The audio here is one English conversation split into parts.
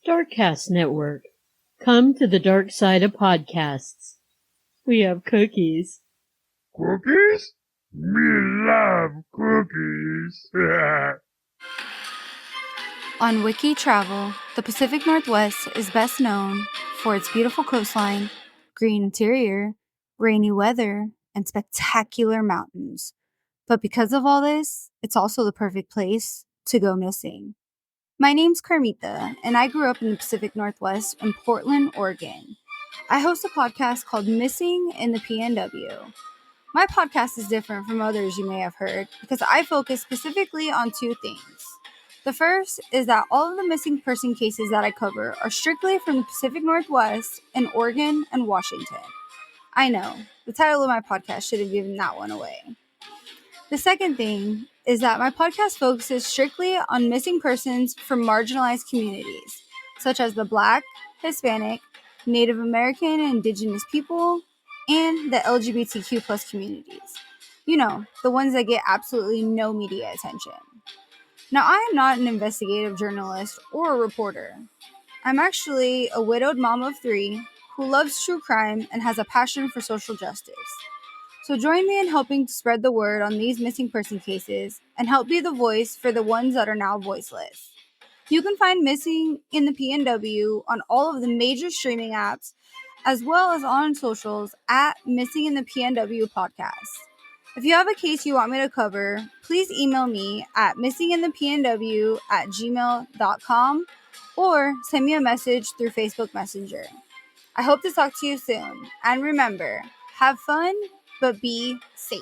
Darkcast Network. Come to the dark side of podcasts. We have cookies. Cookies? Me love cookies. On Wiki Travel, the Pacific Northwest is best known for its beautiful coastline, green interior, rainy weather, and spectacular mountains. But because of all this, it's also the perfect place to go missing. My name's Carmita, and I grew up in the Pacific Northwest in Portland, Oregon. I host a podcast called Missing in the PNW. My podcast is different from others you may have heard because I focus specifically on two things. The first is that all of the missing person cases that I cover are strictly from the Pacific Northwest in Oregon and Washington. I know, the title of my podcast should have given that one away. The second thing is that my podcast focuses strictly on missing persons from marginalized communities, such as the Black, Hispanic, Native American and Indigenous people, and the LGBTQ plus communities. You know, the ones that get absolutely no media attention. Now, I am not an investigative journalist or a reporter. I'm actually a widowed mom of 3 who loves true crime and has a passion for social justice. So join me in helping to spread the word on these missing person cases and help be the voice for the ones that are now voiceless. You can find Missing in the PNW on all of the major streaming apps, as well as on socials at Missing in the PNW Podcast. If you have a case you want me to cover, please email me at missinginthepnw@gmail.com or send me a message through Facebook Messenger. I hope to talk to you soon. And remember, have fun, but be safe.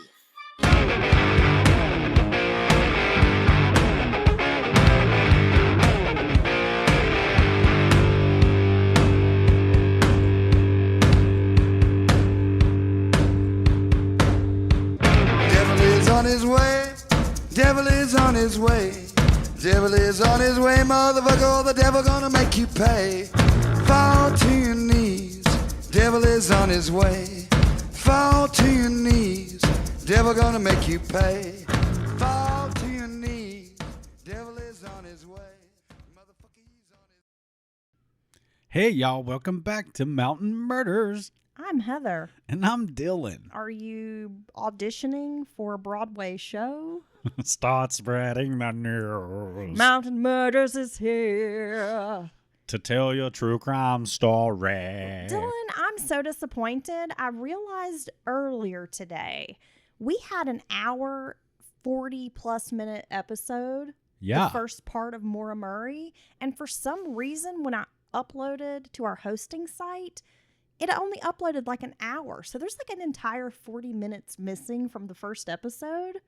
On his way, devil is on his way, devil is on his way, motherfucker, the devil gonna make you pay. Fall to your knees, devil is on his way, fall to your knees, devil gonna make you pay. Fall to your knees, devil is on his way, motherfucker, he's on his... Hey, y'all, welcome back to Mountain Murders. I'm Heather. And I'm Dylan. Are you auditioning for a Broadway show? Start spreading the news. Mountain Murders is here to tell your true crime story. Dylan, I'm so disappointed. I realized earlier today we had an hour, 40-plus minute episode. Yeah. The first part of Maura Murray. And for some reason, when I uploaded to our hosting site, it only uploaded like an hour. So there's like an entire 40 minutes missing from the first episode.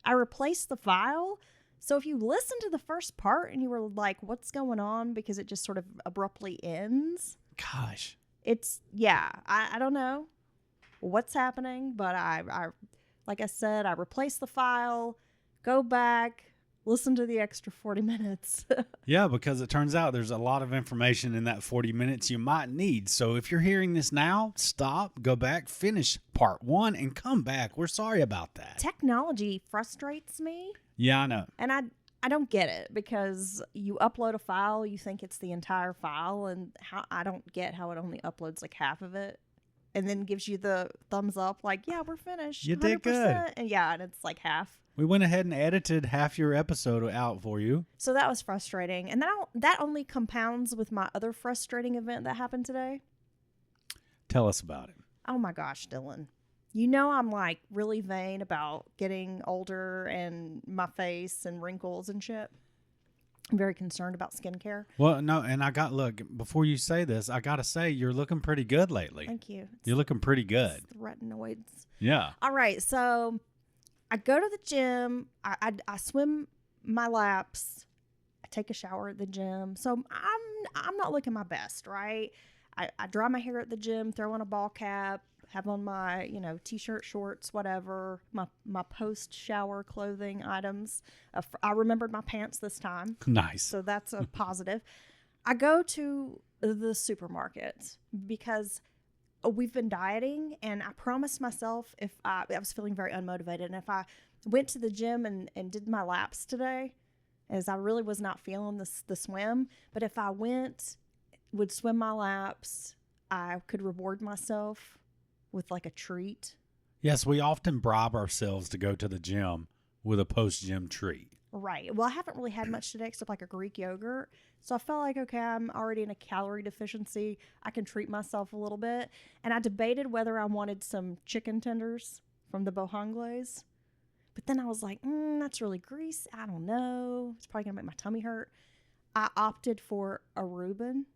I replaced the file. So if you listen to the first part and you were like, what's going on? Because it just sort of abruptly ends. Gosh. It's, yeah, I don't know what's happening. But I, like I said, I replaced the file, go back, listen to the extra 40 minutes. Yeah, because it turns out there's a lot of information in that 40 minutes you might need. So if you're hearing this now, stop, go back, finish part 1, and come back. We're sorry about that. Technology frustrates me. Yeah, I know. And I don't get it because you upload a file, you think it's the entire file, and I don't get how it only uploads like half of it. And then gives you the thumbs up like, yeah, we're finished. You did good. And yeah, and it's like half. We went ahead and edited half your episode out for you. So that was frustrating. And that only compounds with my other frustrating event that happened today. Tell us about it. Oh my gosh, Dylan. You know I'm like really vain about getting older and my face and wrinkles and shit. I'm very concerned about skincare. Well, no, and look, before you say this, I got to say you're looking pretty good lately. Thank you. You're looking pretty good. It's the retinoids. Yeah. All right, so I go to the gym. I swim my laps. I take a shower at the gym. So I'm not looking my best, right? I dry my hair at the gym, throw on a ball cap, have on my, t-shirt, shorts, whatever, my post-shower clothing items. I remembered my pants this time. Nice. So that's a positive. I go to the supermarket because we've been dieting, and I promised myself if I was feeling very unmotivated, and if I went to the gym and did my laps today as I really was not feeling the swim. But if I would swim my laps, I could reward myself with like a treat. Yes, we often bribe ourselves to go to the gym with a post-gym treat. Right. Well, I haven't really had much today except like a Greek yogurt. So I felt like, okay, I'm already in a calorie deficiency. I can treat myself a little bit. And I debated whether I wanted some chicken tenders from the Bohangles. But then I was like, that's really greasy. I don't know. It's probably going to make my tummy hurt. I opted for a Reuben,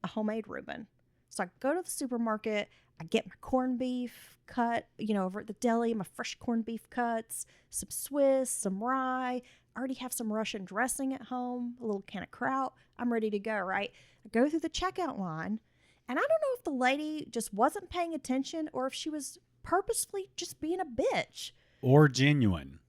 a homemade Reuben. So I go to the supermarket. I get my corned beef cut, over at the deli, my fresh corned beef cuts, some Swiss, some rye. I already have some Russian dressing at home, a little can of kraut. I'm ready to go, right? I go through the checkout line, and I don't know if the lady just wasn't paying attention or if she was purposefully just being a bitch. Or genuine.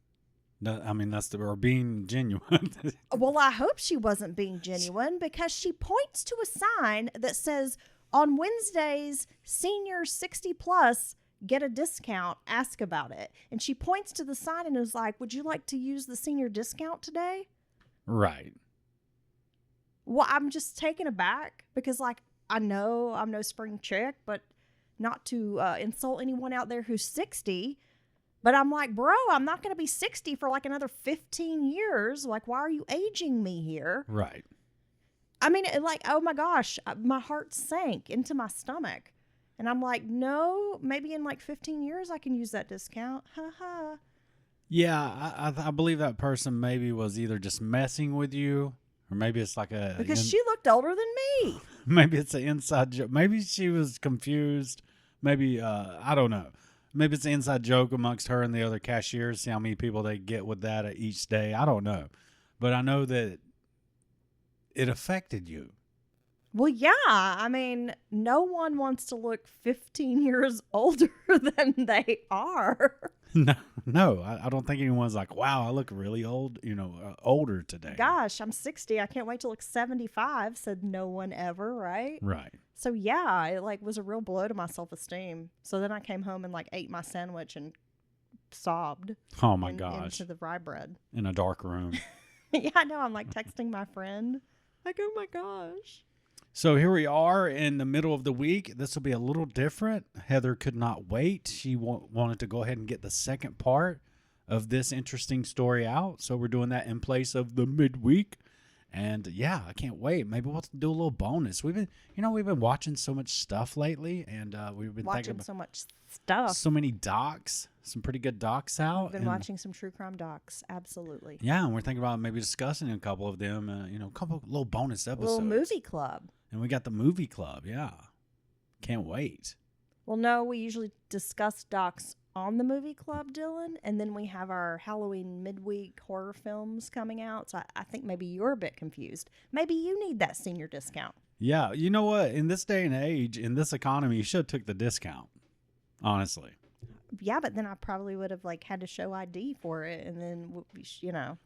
Or being genuine. Well, I hope she wasn't being genuine because she points to a sign that says, on Wednesdays, seniors 60 plus get a discount, ask about it. And she points to the sign and is like, would you like to use the senior discount today? Right. Well, I'm just taken aback because, I know I'm no spring chick, but not to insult anyone out there who's 60. But I'm like, bro, I'm not going to be 60 for another 15 years. Why are you aging me here? Right. I mean, oh my gosh, my heart sank into my stomach. And I'm like, no, maybe in 15 years I can use that discount. Ha ha. Yeah, I believe that person maybe was either just messing with you, or maybe it's because she looked older than me. Maybe it's an inside joke. Maybe she was confused. Maybe, I don't know. Maybe it's an inside joke amongst her and the other cashiers. See how many people they get with that at each day. I don't know. But I know that it affected you. Well, yeah. I mean, no one wants to look 15 years older than they are. No, I don't think anyone's like, wow, I look really old, older today. Gosh, I'm 60. I can't wait to look 75, said no one ever, right? Right. So, yeah, it was a real blow to my self-esteem. So then I came home and ate my sandwich and sobbed. Oh, my gosh. Into the rye bread. In a dark room. Yeah, I know. I'm texting my friend. Oh, my gosh. So here we are in the middle of the week. This will be a little different. Heather could not wait. She wanted to go ahead and get the second part of this interesting story out. So we're doing that in place of the midweek. And yeah, I can't wait. Maybe we'll do a little bonus. We've been watching so much stuff lately, and we've been watching so much stuff. So many docs, some pretty good docs out. We've been watching some true crime docs, absolutely. Yeah, and we're thinking about maybe discussing a couple of them. A couple of little bonus episodes. Little movie club. And we got the movie club. Yeah, can't wait. Well, no, we usually discuss docs on the movie club, Dylan, and then we have our Halloween midweek horror films coming out. So I think maybe you're a bit confused. Maybe you need that senior discount. Yeah, you know what? In this day and age, in this economy, you should have took the discount. Honestly. Yeah, but then I probably would have had to show ID for it, and then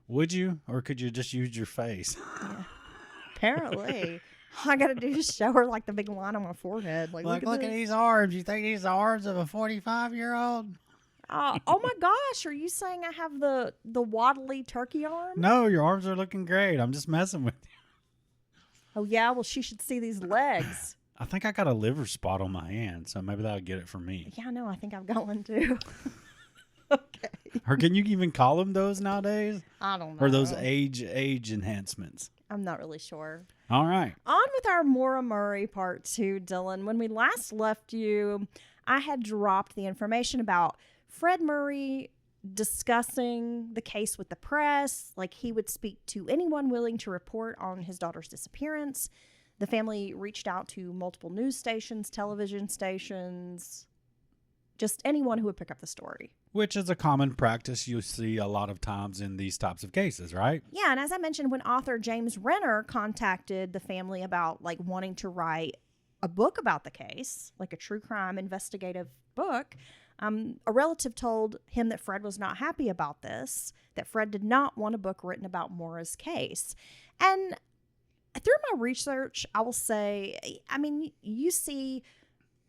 Would you, or could you just use your face? Yeah. Apparently. All I got to do is show her the big line on my forehead. Look at these arms. You think these are the arms of a 45-year-old? Oh my gosh. Are you saying I have the waddly turkey arm? No, your arms are looking great. I'm just messing with you. Oh, yeah? Well, she should see these legs. I think I got a liver spot on my hand, so maybe that'll get it for me. Yeah, no, I think I've got one too. Okay. Or can you even call them those nowadays? I don't know. Or those age enhancements? I'm not really sure. All right. On with our Maura Murray part 2, Dylan. When we last left you, I had dropped the information about Fred Murray discussing the case with the press. He would speak to anyone willing to report on his daughter's disappearance. The family reached out to multiple news stations, television stations, just anyone who would pick up the story. Which is a common practice you see a lot of times in these types of cases, right? Yeah, and as I mentioned, when author James Renner contacted the family about wanting to write a book about the case, a true crime investigative book, a relative told him that Fred was not happy about this, that Fred did not want a book written about Maura's case. And through my research, I will say, you see,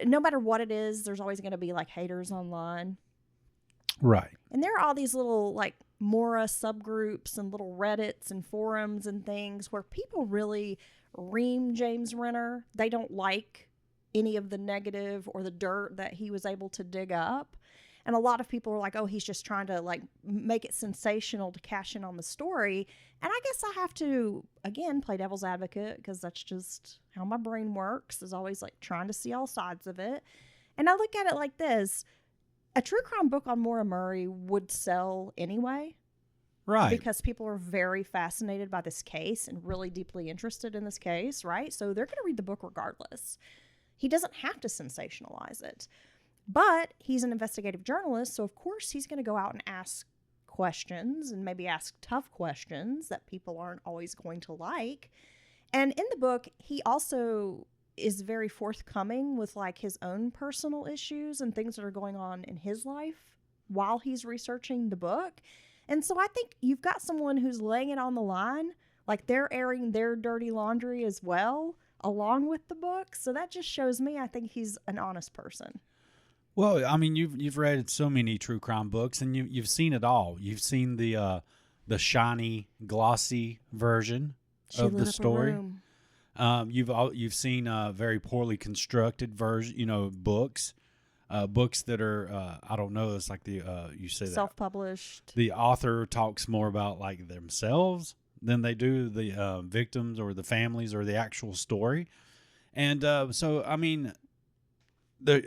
no matter what it is, there's always going to be haters online. Right. And there are all these little Maura subgroups and little Reddits and forums and things where people really ream James Renner. They don't like any of the negative or the dirt that he was able to dig up. And a lot of people are like, oh, he's just trying to like make it sensational to cash in on the story. And I guess I have to, again, play devil's advocate because that's just how my brain works, is always like trying to see all sides of it. And I look at it like this. A true crime book on Maura Murray would sell anyway. Right. Because people are very fascinated by this case and really deeply interested in this case, right? So they're going to read the book regardless. He doesn't have to sensationalize it. But he's an investigative journalist, so of course he's going to go out and ask questions and maybe ask tough questions that people aren't always going to like. And in the book, he also is very forthcoming with like his own personal issues and things that are going on in his life while he's researching the book. And so I think you've got someone who's laying it on the line, like they're airing their dirty laundry as well, along with the book. So that just shows me I think he's an honest person. Well, I mean, you've read so many true crime books, and you've seen it all. You've seen the shiny, glossy version of the story. You've seen very poorly constructed version, books, books that are I don't know. It's like you say self-published. The author talks more about like themselves than they do the victims or the families or the actual story, and so I mean.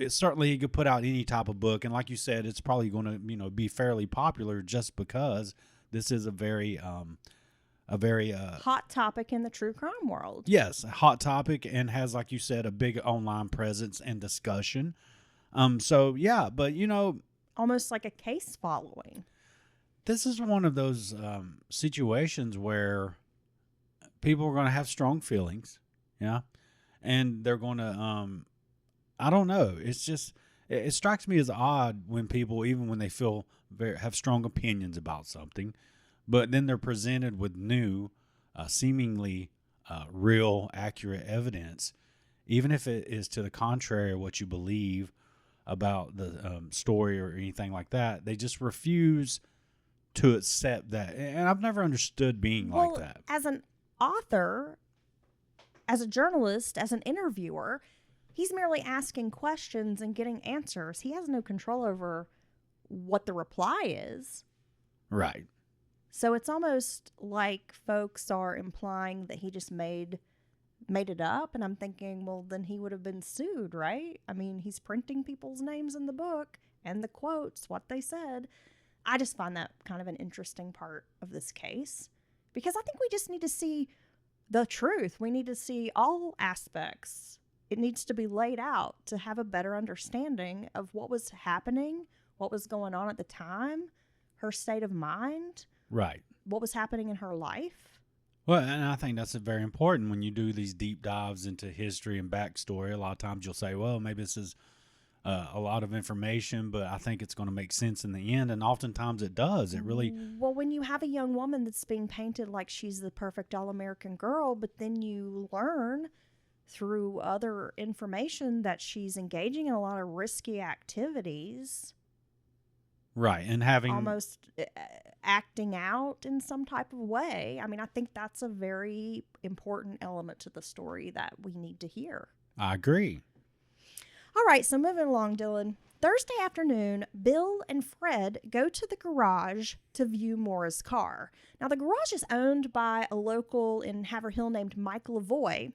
Certainly, he could put out any type of book, and like you said, it's probably going to be fairly popular just because this is a very hot topic in the true crime world. Yes, a hot topic, and has, like you said, a big online presence and discussion. So yeah, but almost like a case following. This is one of those situations where people are going to have strong feelings, yeah, and they're going to. I don't know. It's just, it strikes me as odd when people, even when they have strong opinions about something, but then they're presented with new, seemingly real, accurate evidence, even if it is to the contrary of what you believe about the story or anything like that. They just refuse to accept that. And I've never understood being like that. As an author, as a journalist, as an interviewer, he's merely asking questions and getting answers. He has no control over what the reply is. Right. So it's almost like folks are implying that he just made it up. And I'm thinking, well, then he would have been sued, right? I mean, he's printing people's names in the book and the quotes, what they said. I just find that kind of an interesting part of this case because I think we just need to see the truth. We need to see all aspects. It needs to be laid out to have a better understanding of what was happening, what was going on at the time, her state of mind, right? What was happening in her life. Well, and I think that's very important when you do these deep dives into history and backstory. A lot of times you'll say, well, maybe this is a lot of information, but I think it's going to make sense in the end. And oftentimes it does. It really. Well, when you have a young woman that's being painted like she's the perfect all-American girl, but then you learn through other information that she's engaging in a lot of risky activities. Right, and having... almost acting out in some type of way. I mean, I think that's a very important element to the story that we need to hear. I agree. All right, so moving along, Dylan. Thursday afternoon, Bill and Fred go to the garage to view Maura's car. Now, the garage is owned by a local in Haverhill named Mike Lavoie.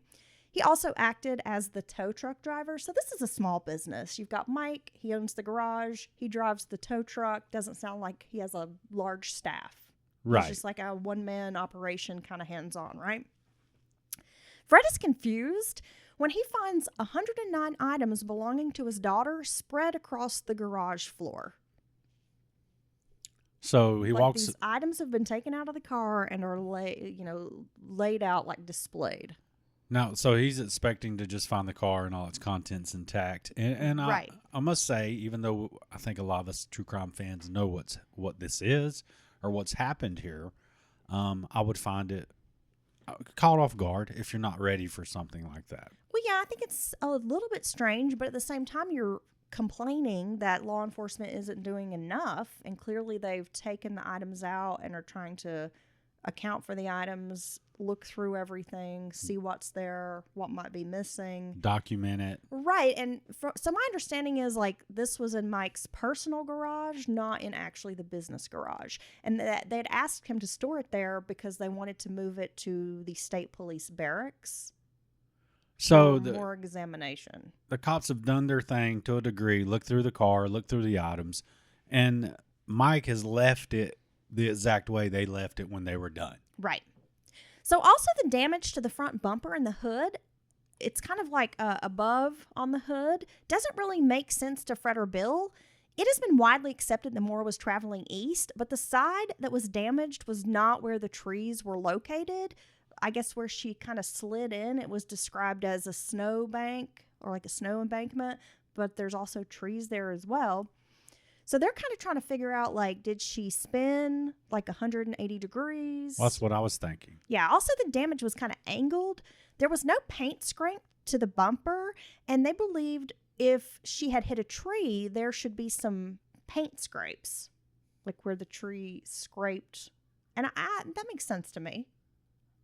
He also acted as the tow truck driver. So this is a small business. You've got Mike. He owns the garage. He drives the tow truck. Doesn't sound like he has a large staff. Right. It's just like a one-man operation, kind of hands-on, right? Fred is confused when he finds 109 items belonging to his daughter spread across the garage floor. So he walks... These items have been taken out of the car and are laid out, like displayed. Now, so he's expecting to just find the car and all its contents intact. And right. I must say, even though I think a lot of us true crime fans know what this is or what's happened here, I would find it caught off guard if you're not ready for something like that. Well, yeah, I think it's a little bit strange, but at the same time, you're complaining that law enforcement isn't doing enough, and clearly they've taken the items out and are trying to account for the items, look through everything, see what's there, what might be missing. Document it. Right. And so my understanding is like this was in Mike's personal garage, not in actually the business garage. And that they'd asked him to store it there because they wanted to move it to the state police barracks. So for more examination. The cops have done their thing to a degree, looked through the car, looked through the items, and Mike has left it the exact way they left it when they were done. Right. So also the damage to the front bumper and the hood, it's kind of like above on the hood, doesn't really make sense to Fred or Bill. It has been widely accepted that Maura was traveling east, but the side that was damaged was not where the trees were located. I guess where she kind of slid in, it was described as a snow bank or like a snow embankment, but there's also trees there as well. So they're kind of trying to figure out, like, did she spin like 180 degrees? Well, that's what I was thinking. Yeah. Also, the damage was kind of angled. There was no paint scrape to the bumper, and they believed if she had hit a tree, there should be some paint scrapes, like where the tree scraped. And that makes sense to me.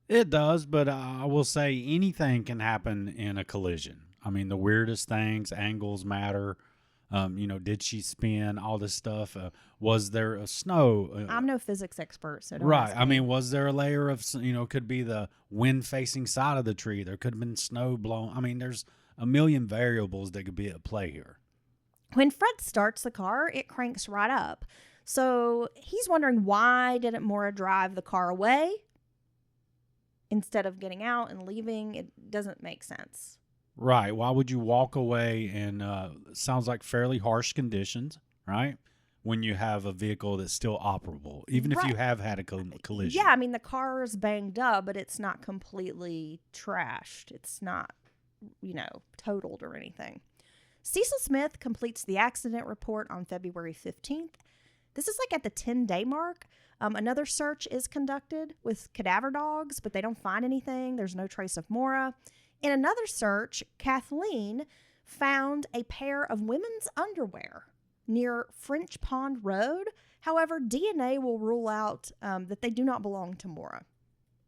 It does, but I will say anything can happen in a collision. I mean, the weirdest things, angles matter. Did she spin? All this stuff. Was there a snow? I'm no physics expert, so don't right. ask I me. mean, was there a layer of, could be the wind facing side of the tree. There could have been snow blown. I mean, there's a million variables that could be at play here. When Fred starts the car, it cranks right up. So he's wondering, why didn't Maura drive the car away instead of getting out and leaving? It doesn't make sense. Right. Why would you walk away in sounds like fairly harsh conditions, right? When you have a vehicle that's still operable, even if you have had a collision. Yeah, I mean, the car is banged up, but it's not completely trashed. It's not, totaled or anything. Cecil Smith completes the accident report on February 15th. This is like at the 10-day mark. Another search is conducted with cadaver dogs, but they don't find anything. There's no trace of Maura. In another search, Kathleen found a pair of women's underwear near French Pond Road. However, DNA will rule out that they do not belong to Maura.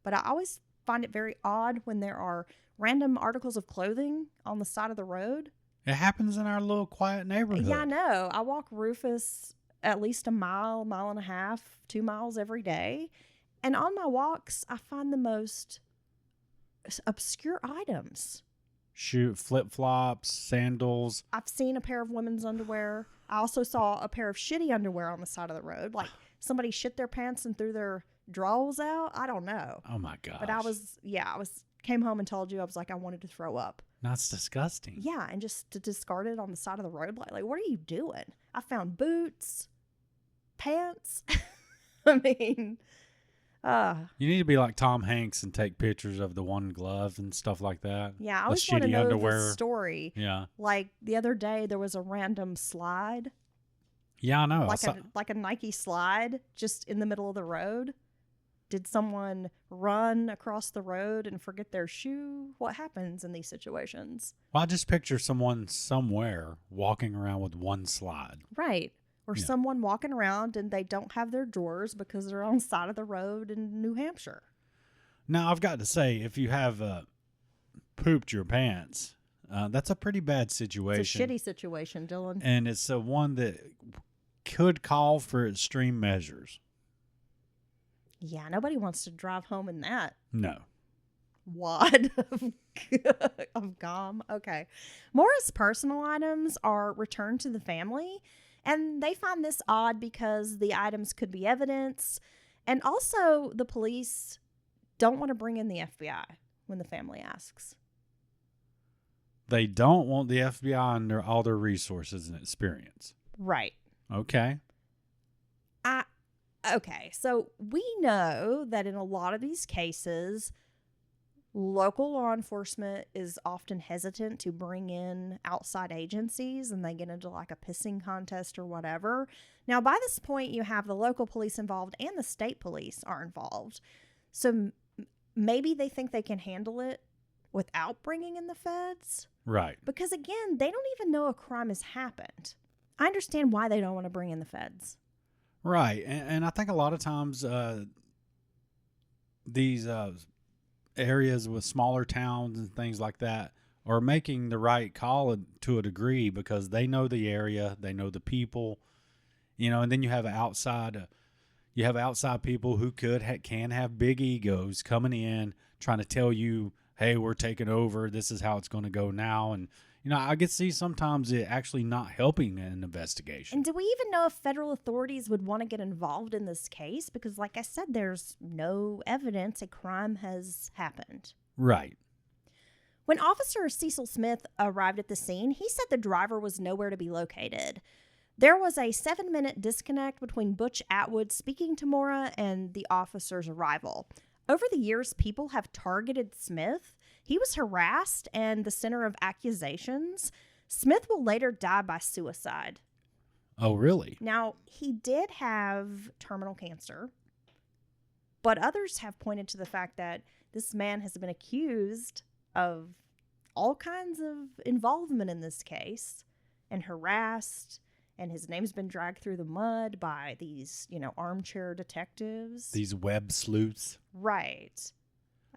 But I always find it very odd when there are random articles of clothing on the side of the road. It happens in our little quiet neighborhood. Yeah, I know. I walk Rufus at least a mile and a half, 2 miles every day. And on my walks, I find the most obscure items. Shoot, flip-flops, sandals. I've seen a pair of women's underwear. I also saw a pair of shitty underwear on the side of the road. Like somebody shit their pants and threw their drawers out. I don't know. Oh my gosh. But I came home and told you, I was like, I wanted to throw up. That's disgusting. Yeah, and just to discard it on the side of the road, like what are you doing? I found boots, pants. I mean, you need to be like Tom Hanks and take pictures of the one glove and stuff like that. Yeah, I always want to know the story. Yeah. Like the other day, there was a random slide. Yeah, I know. Like a Nike slide just in the middle of the road. Did someone run across the road and forget their shoe? What happens in these situations? Well, I just picture someone somewhere walking around with one slide. Right. Or someone walking around and they don't have their drawers because they're on the side of the road in New Hampshire. Now, I've got to say, if you have pooped your pants, that's a pretty bad situation. It's a shitty situation, Dylan. And it's one that could call for extreme measures. Yeah, nobody wants to drive home in that. No. Wad of gum. Okay. Maura's personal items are returned to the family, and they find this odd because the items could be evidence. And also, the police don't want to bring in the FBI when the family asks. They don't want the FBI and all their resources and experience. Right. Okay. Okay, so we know that in a lot of these cases, local law enforcement is often hesitant to bring in outside agencies, and they get into like a pissing contest or whatever. Now, by this point, you have the local police involved and the state police are involved. So maybe they think they can handle it without bringing in the feds. Right. Because again, they don't even know a crime has happened. I understand why they don't want to bring in the feds. Right. And I think a lot of times these areas with smaller towns and things like that are making the right call to a degree because they know the area, they know the people, and then you have outside people who can have big egos coming in trying to tell you, hey, we're taking over, this is how it's going to go now. And I could see sometimes it actually not helping an investigation. And do we even know if federal authorities would want to get involved in this case? Because like I said, there's no evidence a crime has happened. Right. When Officer Cecil Smith arrived at the scene, he said the driver was nowhere to be located. There was a 7-minute disconnect between Butch Atwood speaking to Maura and the officer's arrival. Over the years, people have targeted Smith. He was harassed and the center of accusations. Smith will later die by suicide. Oh, really? Now, he did have terminal cancer, but others have pointed to the fact that this man has been accused of all kinds of involvement in this case and harassed, and his name's been dragged through the mud by these, armchair detectives. These web sleuths. Right.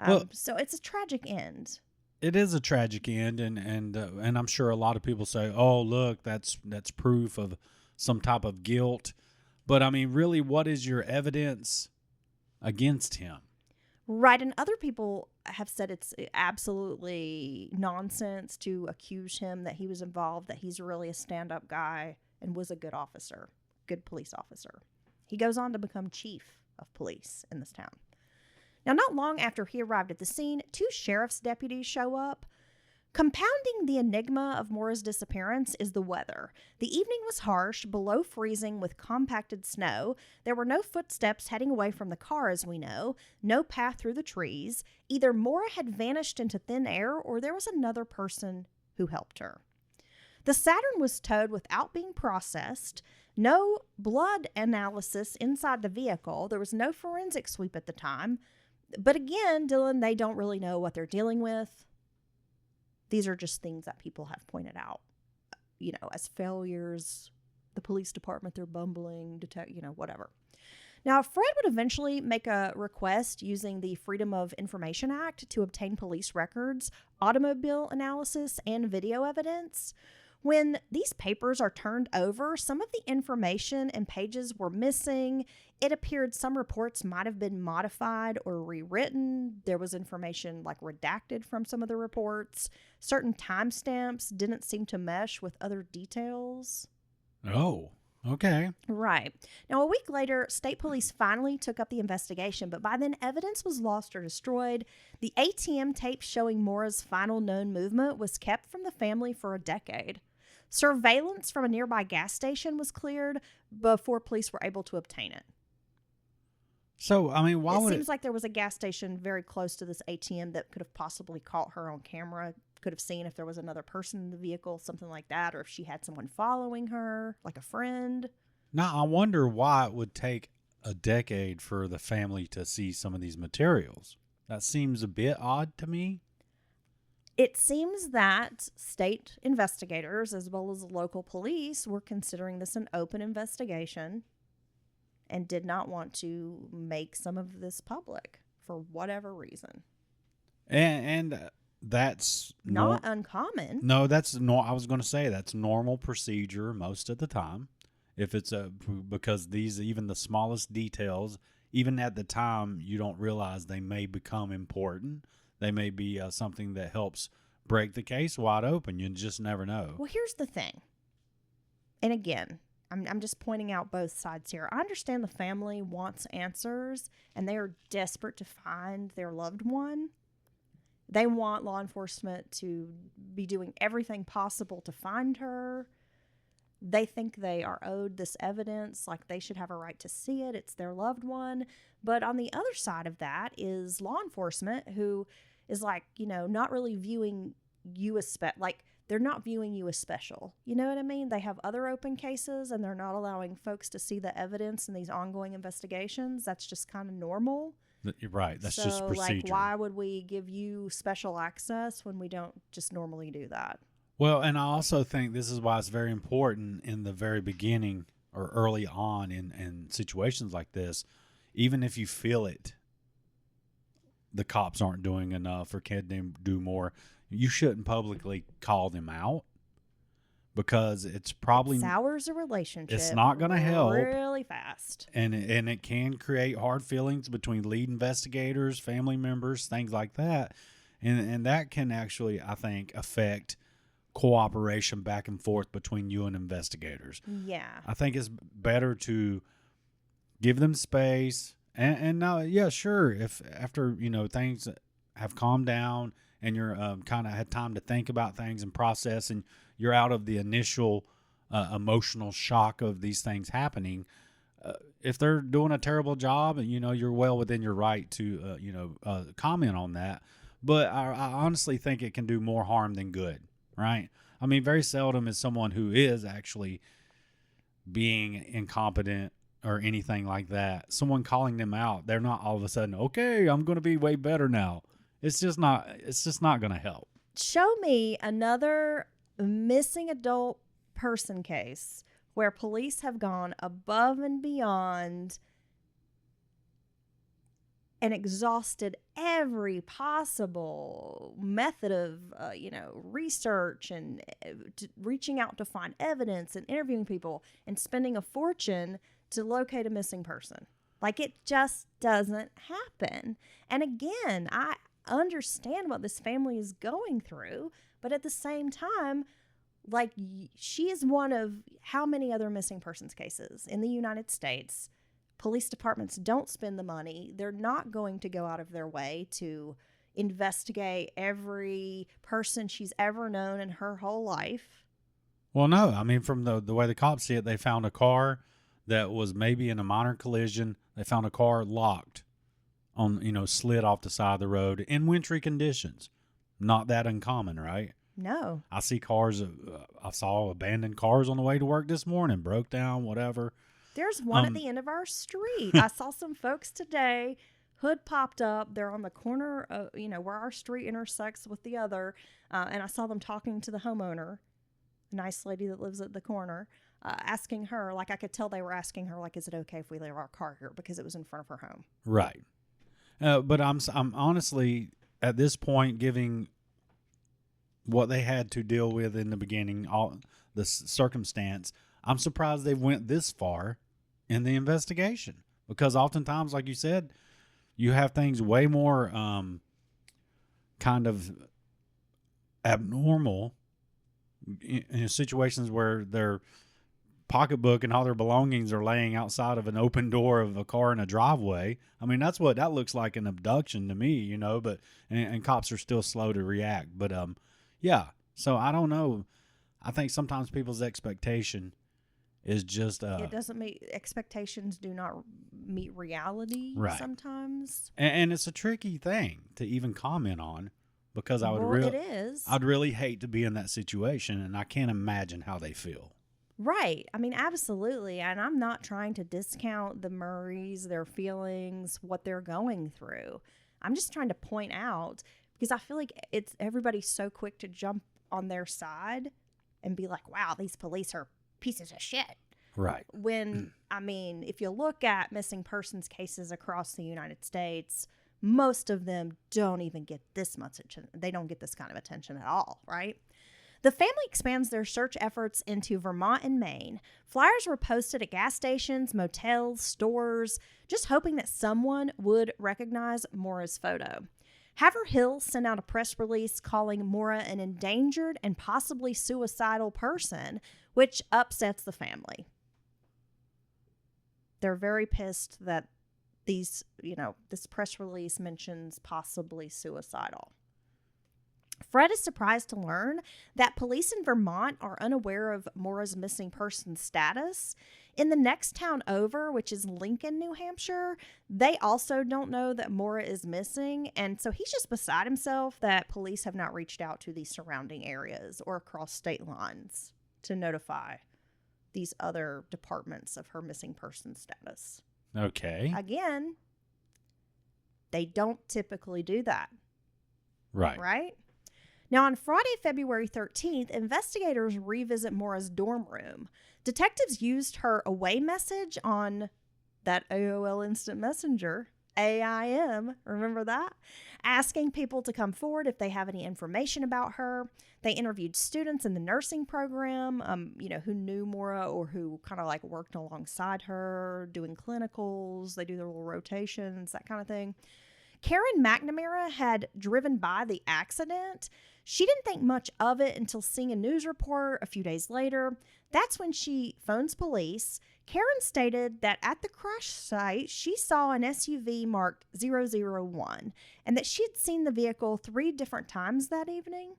Well, so it's a tragic end. It is a tragic end, and I'm sure a lot of people say, "Oh, look, that's proof of some type of guilt." But I mean, really, what is your evidence against him? Right, and other people have said it's absolutely nonsense to accuse him that he was involved, that he's really a stand-up guy and was a good officer, good police officer. He goes on to become chief of police in this town. Now, not long after he arrived at the scene, 2 sheriff's deputies show up. Compounding the enigma of Maura's disappearance is the weather. The evening was harsh, below freezing with compacted snow. There were no footsteps heading away from the car, as we know, no path through the trees. Either Maura had vanished into thin air or there was another person who helped her. The Saturn was towed without being processed. No blood analysis inside the vehicle. There was no forensic sweep at the time. But again, Dylan, they don't really know what they're dealing with. These are just things that people have pointed out, as failures. The police department, they're bumbling, whatever. Now, Fred would eventually make a request using the Freedom of Information Act to obtain police records, automobile analysis, and video evidence. When these papers are turned over, some of the information and pages were missing. It appeared some reports might have been modified or rewritten. There was information redacted from some of the reports. Certain timestamps didn't seem to mesh with other details. Oh, okay. Right. Now, a week later, state police finally took up the investigation, but by then evidence was lost or destroyed. The ATM tape showing Maura's final known movement was kept from the family for a decade. Surveillance from a nearby gas station was cleared before police were able to obtain it. So, I mean, why would it seems like there was a gas station very close to this ATM that could have possibly caught her on camera, could have seen if there was another person in the vehicle, something like that, or if she had someone following her, like a friend. Now, I wonder why it would take a decade for the family to see some of these materials. That seems a bit odd to me. It seems that state investigators, as well as local police, were considering this an open investigation and did not want to make some of this public for whatever reason. And that's not uncommon. No, I was going to say that's normal procedure most of the time. If it's because even the smallest details, even at the time, you don't realize they may become important. They may be something that helps break the case wide open. You just never know. Well, here's the thing. And again, I'm just pointing out both sides here. I understand the family wants answers, and they are desperate to find their loved one. They want law enforcement to be doing everything possible to find her. They think they are owed this evidence, like they should have a right to see it. It's their loved one. But on the other side of that is law enforcement, who is not really viewing you as they're not viewing you as special. You know what I mean? They have other open cases and they're not allowing folks to see the evidence in these ongoing investigations. That's just kind of normal. You're right. That's so, just procedure. like, why would we give you special access when we don't just normally do that? Well, and I also think this is why it's very important in the very beginning or early on in situations like this, even if you feel it, the cops aren't doing enough or can they do more, you shouldn't publicly call them out because it's probably sours a relationship. It's not going to help really fast, and it can create hard feelings between lead investigators, family members, things like that, and that can actually, I think, affect cooperation back and forth between you and investigators. Yeah, I think it's better to give them space. And now, yeah, sure. If after things have calmed down and you're kind of had time to think about things and process, and you're out of the initial emotional shock of these things happening, if they're doing a terrible job, and you're well within your right to comment on that. But I honestly think it can do more harm than good, right? I mean, very seldom is someone who is actually being incompetent or anything like that, someone calling them out, they're not all of a sudden, okay, I'm going to be way better now. It's just not going to help. Show me another missing adult person case where police have gone above and beyond and exhausted every possible method of, research and reaching out to find evidence and interviewing people and spending a fortune to locate a missing person. Like, it just doesn't happen. And again, I understand what this family is going through, but at the same time, like, she is one of how many other missing persons cases in the United States? Police departments don't spend the money. They're not going to go out of their way to investigate every person she's ever known in her whole life. Well, no. I mean, from the way the cops see it, they found a car that was maybe in a minor collision. They found a car locked on, slid off the side of the road in wintry conditions. Not that uncommon, right? No. I see cars. I saw abandoned cars on the way to work this morning, broke down, whatever. There's one at the end of our street. I saw some folks today. Hood popped up. They're on the corner of, where our street intersects with the other. And I saw them talking to the homeowner, a nice lady that lives at the corner, asking her, like, I could tell they were asking her, like, is it okay if we leave our car here? Because it was in front of her home. Right. But I'm honestly, at this point, giving what they had to deal with in the beginning, all the circumstance, I'm surprised they went this far in the investigation, because oftentimes, like you said, you have things way more kind of abnormal in situations where their pocketbook and all their belongings are laying outside of an open door of a car in a driveway. I mean, that's what that looks like, an abduction to me, but and cops are still slow to react. But yeah. So I don't know. I think sometimes people's expectation is just it doesn't meet expectations. Do not meet reality. Right. Sometimes, and it's a tricky thing to even comment on, because I would it is. I'd really hate to be in that situation, and I can't imagine how they feel. Right. I mean, absolutely. And I'm not trying to discount the Murrays, their feelings, what they're going through. I'm just trying to point out, because I feel like everybody's so quick to jump on their side and be like, wow, these police are pieces of shit. Right. When, I mean, if you look at missing persons cases across the United States, most of them don't even get this much attention. They don't get this kind of attention at all, right? The family expands their search efforts into Vermont and Maine. Flyers were posted at gas stations, motels, stores, just hoping that someone would recognize Maura's photo. Haverhill sent out a press release calling Maura an endangered and possibly suicidal person, which upsets the family. They're very pissed that this press release mentions possibly suicidal. Fred is surprised to learn that police in Vermont are unaware of Maura's missing person status. In the next town over, which is Lincoln, New Hampshire, they also don't know that Maura is missing. And so he's just beside himself that police have not reached out to the surrounding areas or across state lines to notify these other departments of her missing person status. Okay. Again, They don't typically do that. Right. Right? Now, on Friday, February 13th, investigators revisit Maura's dorm room. Detectives used her away message on that AOL Instant Messenger, AIM, remember that? Asking people to come forward if they have any information about her. They interviewed students in the nursing program, who knew Maura or who kind of like worked alongside her, doing clinicals. They do their little rotations, that kind of thing. Karen McNamara had driven by the accident. She didn't think much of it until seeing a news report a few days later. That's when she phones police. Karen stated that at the crash site, she saw an SUV marked 001 and that she had seen the vehicle 3 different times that evening.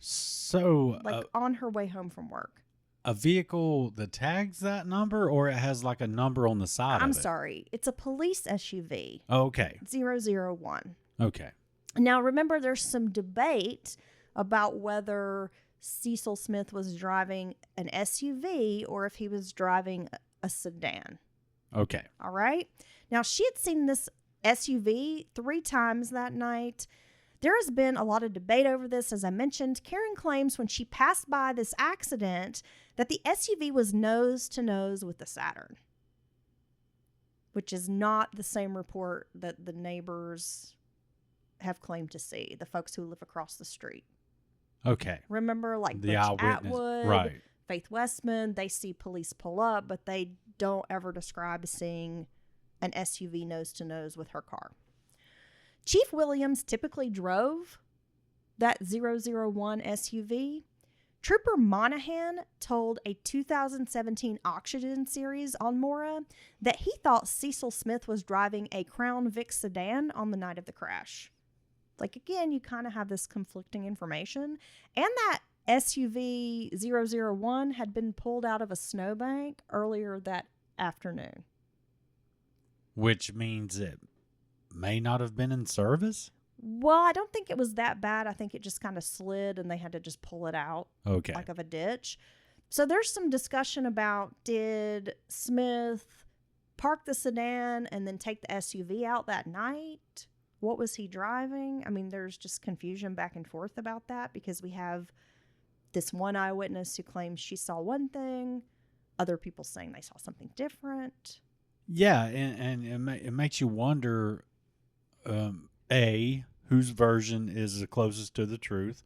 So, on her way home from work. A vehicle that tags that number, or it has like a number on the side of it? I'm sorry. It's a police SUV. Okay. 001. Okay. Now, remember, there's some debate about whether Cecil Smith was driving an SUV or if he was driving a sedan. Okay. All right. Now, she had seen this SUV 3 times that night. There has been a lot of debate over this. As I mentioned, Karen claims when she passed by this accident that the SUV was nose to nose with the Saturn, which is not the same report that the neighbors have claimed to see, the folks who live across the street. Okay. Remember, like The Butch eyewitness. Atwood, Right. Faith Westman, they see police pull up, but they don't ever describe seeing an SUV nose to nose with her car. Chief Williams typically drove that 001 SUV. Trooper Monahan told a 2017 Oxygen series on Maura that he thought Cecil Smith was driving a Crown Vic sedan on the night of the crash. Like, again, you kind of have this conflicting information. And that SUV 001 had been pulled out of a snowbank earlier that afternoon. Which means it may not have been in service? Well, I don't think it was that bad. I think it just kind of slid and they had to just pull it out like of a ditch. So there's some discussion about, did Smith park the sedan and then take the SUV out that night? What was he driving? I mean, there's just confusion back and forth about that because we have this one eyewitness who claims she saw one thing, other people saying they saw something different. Yeah, and it makes you wonder, whose version is the closest to the truth,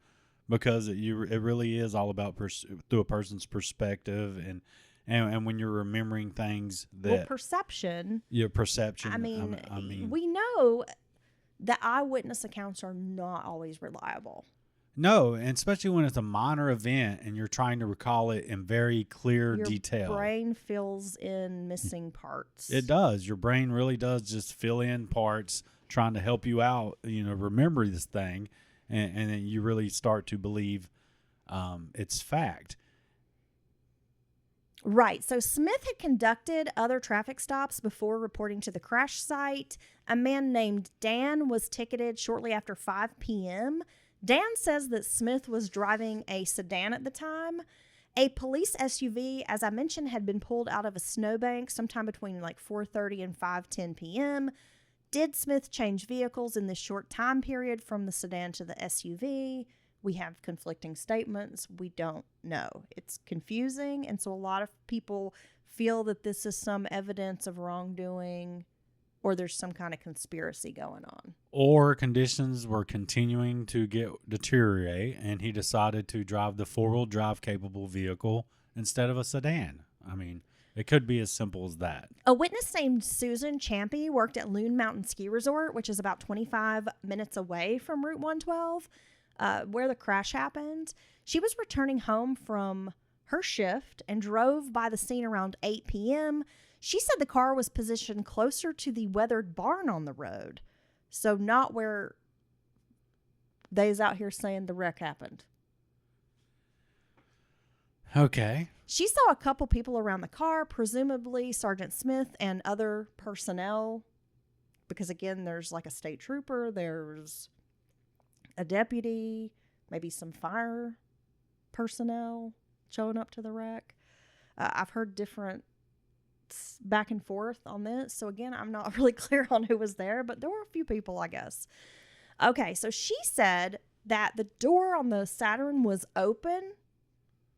because it really is all about through a person's perspective, and when you're remembering things that perception. Your perception. I mean, we know that eyewitness accounts are not always reliable. No, and especially when it's a minor event and you're trying to recall it in very clear detail. Your brain fills in missing parts. It does. Your brain really does just fill in parts, trying to help you out, remember this thing, and then you really start to believe it's fact. Right. So Smith had conducted other traffic stops before reporting to the crash site. A man named Dan was ticketed shortly after 5 p.m. Dan says that Smith was driving a sedan at the time. A police SUV, as I mentioned, had been pulled out of a snowbank sometime between like 4:30 and 5:10 p.m. Did Smith change vehicles in this short time period from the sedan to the SUV? We have conflicting statements. We don't know. It's confusing, and so a lot of people feel that this is some evidence of wrongdoing, or there's some kind of conspiracy going on. Or conditions were continuing to deteriorate, and he decided to drive the 4-wheel drive capable vehicle instead of a sedan. I mean, it could be as simple as that. A witness named Susan Champy worked at Loon Mountain Ski Resort, which is about 25 minutes away from Route 112, where the crash happened. She was returning home from her shift and drove by the scene around 8 p.m. She said the car was positioned closer to the weathered barn on the road, so not where they's out here saying the wreck happened. Okay. She saw a couple people around the car, presumably Sergeant Smith and other personnel, because again, there's like a state trooper, there's a deputy, maybe some fire personnel showing up to the wreck. I've heard different back and forth on this. So again, I'm not really clear on who was there, but there were a few people, I guess. Okay, so she said that the door on the Saturn was open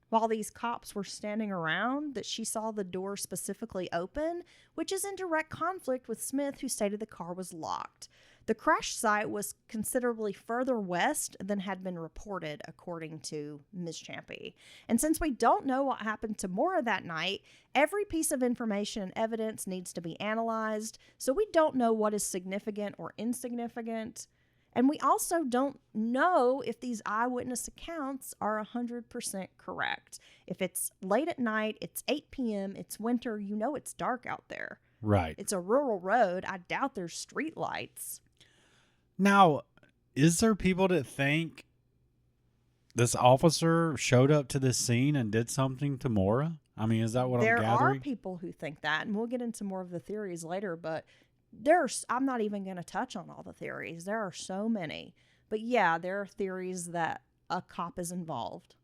while these cops were standing around, that she saw the door specifically open, which is in direct conflict with Smith, who stated the car was locked. The crash site was considerably further west than had been reported, according to Ms. Champy. And since we don't know what happened to Maura that night, every piece of information and evidence needs to be analyzed, so we don't know what is significant or insignificant. And we also don't know if these eyewitness accounts are 100% correct. If it's late at night, it's 8 p.m., it's winter, you know it's dark out there. Right. It's a rural road. I doubt there's street lights. Now, is there people that think this officer showed up to this scene and did something to Maura? I mean, is that what I'm gathering? There are people who think that, and we'll get into more of the theories later, but I'm not even going to touch on all the theories. There are so many. But yeah, there are theories that a cop is involved.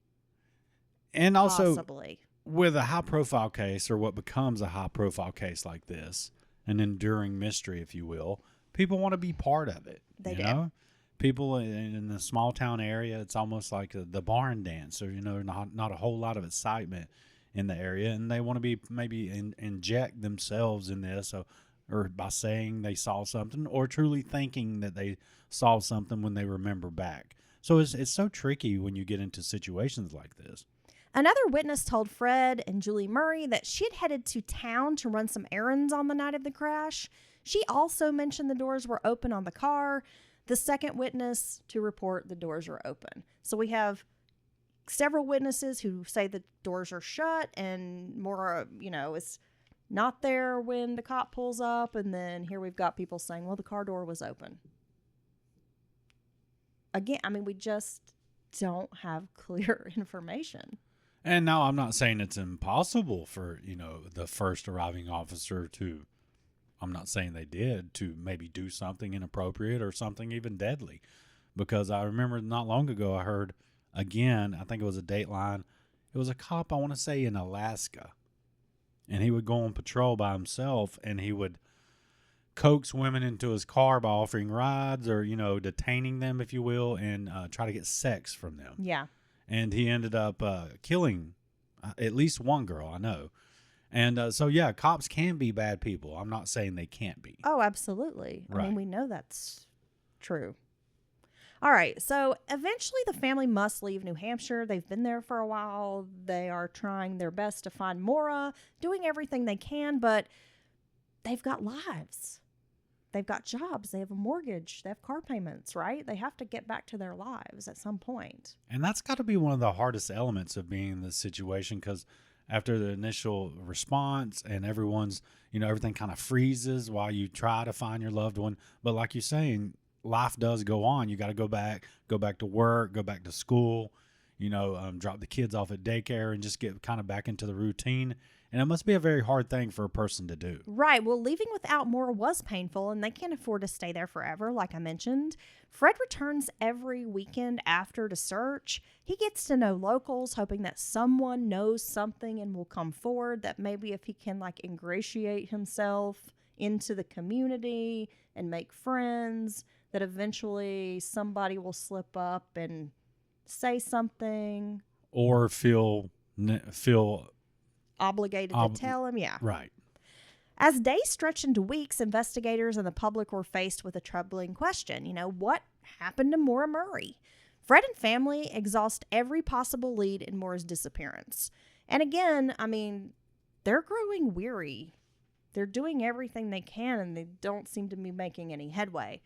And also, possibly, with a high-profile case, or what becomes a high-profile case like this, an enduring mystery, if you will, people want to be part of it. They you do. know? People in the small-town area, it's almost like the barn dance, or, not a whole lot of excitement in the area, and they want to be maybe inject themselves in this, or by saying they saw something, or truly thinking that they saw something when they remember back. So it's so tricky when you get into situations like this. Another witness told Fred and Julie Murray that she had headed to town to run some errands on the night of the crash. She also mentioned the doors were open on the car. The second witness to report the doors are open. So we have several witnesses who say the doors are shut, and Maura, is not there when the cop pulls up. And then here we've got people saying, well, the car door was open. Again, I mean, we just don't have clear information. And now I'm not saying it's impossible for, the first arriving officer to, I'm not saying they did, to maybe do something inappropriate or something even deadly. Because I remember not long ago I heard, again, I think it was a Dateline, it was a cop, I want to say, in Alaska. And he would go on patrol by himself, and he would coax women into his car by offering rides or, detaining them, if you will, and try to get sex from them. Yeah. And he ended up killing at least one girl, I know. And so, yeah, cops can be bad people. I'm not saying they can't be. Oh, absolutely. Right. I mean, we know that's true. All right. So eventually the family must leave New Hampshire. They've been there for a while. They are trying their best to find Maura, doing everything they can, but they've got lives. They've got jobs. They have a mortgage. They have car payments, right? They have to get back to their lives at some point. And that's got to be one of the hardest elements of being in this situation, because after the initial response and everyone's, everything kind of freezes while you try to find your loved one. But like you're saying, life does go on. You got to go back to work, go back to school, drop the kids off at daycare and just get kind of back into the routine. And it must be a very hard thing for a person to do. Right. Well, leaving without Maura was painful, and they can't afford to stay there forever, like I mentioned. Fred returns every weekend after to search. He gets to know locals, hoping that someone knows something and will come forward, that maybe if he can, ingratiate himself into the community and make friends, that eventually somebody will slip up and say something. Or feel obligated to tell him. Yeah. Right. As days stretched into weeks, investigators and the public were faced with a troubling question. What happened to Maura Murray? Fred and family exhaust every possible lead in Maura's disappearance. And again, I mean, they're growing weary. They're doing everything they can, and they don't seem to be making any headway.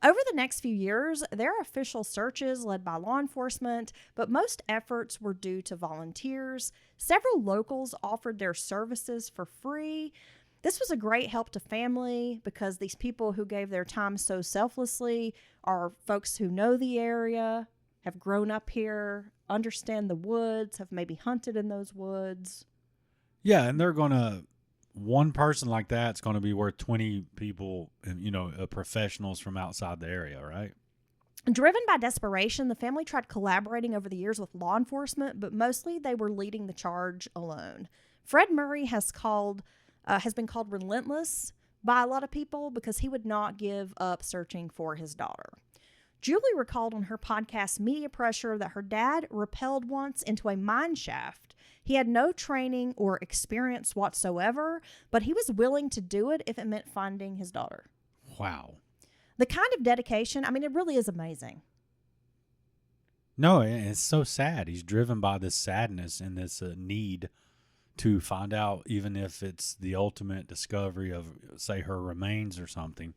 Over the next few years, there are official searches led by law enforcement, but most efforts were due to volunteers. Several locals offered their services for free. This was a great help to family because these people who gave their time so selflessly are folks who know the area, have grown up here, understand the woods, have maybe hunted in those woods. Yeah, and they're going to, one person like that's going to be worth 20 people, professionals from outside the area, right? Driven by desperation, the family tried collaborating over the years with law enforcement, but mostly they were leading the charge alone. Fred Murray has called has been called relentless by a lot of people because he would not give up searching for his daughter. Julie recalled on her podcast Media Pressure that her dad rappelled once into a mine shaft. He had no training or experience whatsoever, but he was willing to do it if it meant finding his daughter. Wow. The kind of dedication, I mean, it really is amazing. No, it's so sad. He's driven by this sadness and this need to find out, even if it's the ultimate discovery of, say, her remains or something.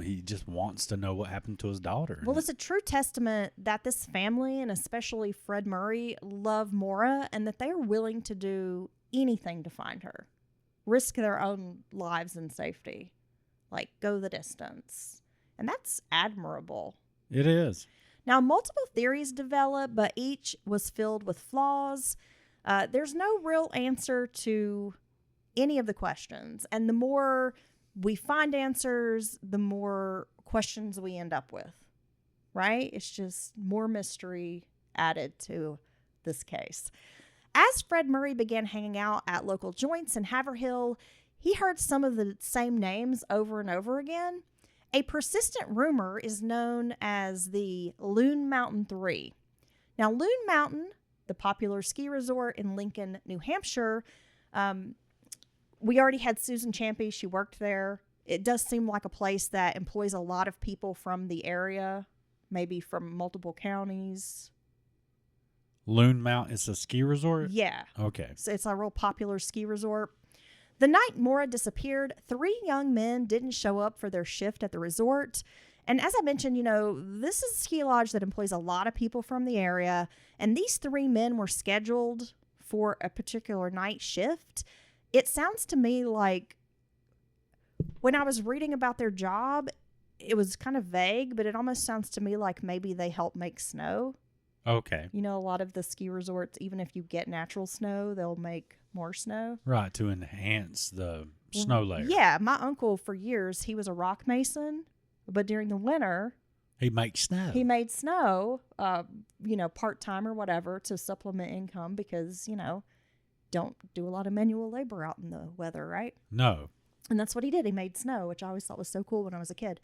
He just wants to know what happened to his daughter. Well, it's a true testament that this family, and especially Fred Murray, love Maura and that they are willing to do anything to find her, risk their own lives and safety, like go the distance. And that's admirable. It is. Now, multiple theories developed, but each was filled with flaws. There's no real answer to any of the questions. And the more we find answers, the more questions we end up with, right? It's just more mystery added to this case. As Fred Murray began hanging out at local joints in Haverhill, he heard some of the same names over and over again. A persistent rumor is known as the Loon Mountain 3. Now, Loon Mountain, the popular ski resort in Lincoln, New Hampshire, we already had Susan Champy. She worked there. It does seem like a place that employs a lot of people from the area, maybe from multiple counties. Loon Mountain is a ski resort? Yeah. Okay. So it's a real popular ski resort. The night Maura disappeared, 3 young men didn't show up for their shift at the resort. And as I mentioned, this is a ski lodge that employs a lot of people from the area. And these 3 men were scheduled for a particular night shift. It sounds to me like when I was reading about their job, it was kind of vague, but it almost sounds to me like maybe they help make snow. Okay. A lot of the ski resorts, even if you get natural snow, they'll make more snow. Right, to enhance the snow layer. Yeah, my uncle for years, he was a rock mason, but during the winter, he makes snow. He made snow, part-time or whatever to supplement income because, don't do a lot of manual labor out in the weather, right? No. And that's what he did. He made snow, which I always thought was so cool when I was a kid.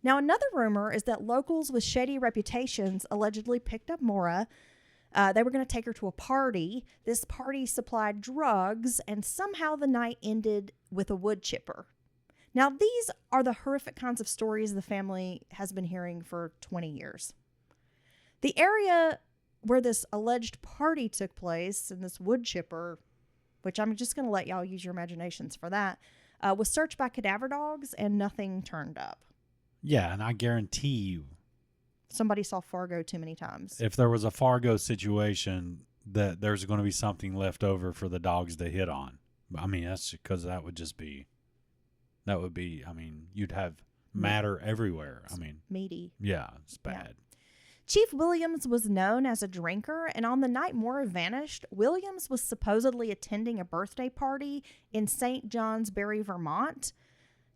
Now, another rumor is that locals with shady reputations allegedly picked up Maura. They were going to take her to a party. This party supplied drugs, and somehow the night ended with a wood chipper. Now, these are the horrific kinds of stories the family has been hearing for 20 years. The area where this alleged party took place and this wood chipper, which I'm just going to let y'all use your imaginations for that, was searched by cadaver dogs and nothing turned up. Yeah, and I guarantee you, somebody saw Fargo too many times. If there was a Fargo situation, that there's going to be something left over for the dogs to hit on. I mean, that's because that would be, you'd have matter everywhere. I mean, meaty. Yeah, it's bad. Yeah. Chief Williams was known as a drinker, and on the night Maura vanished, Williams was supposedly attending a birthday party in St. Johnsbury, Vermont.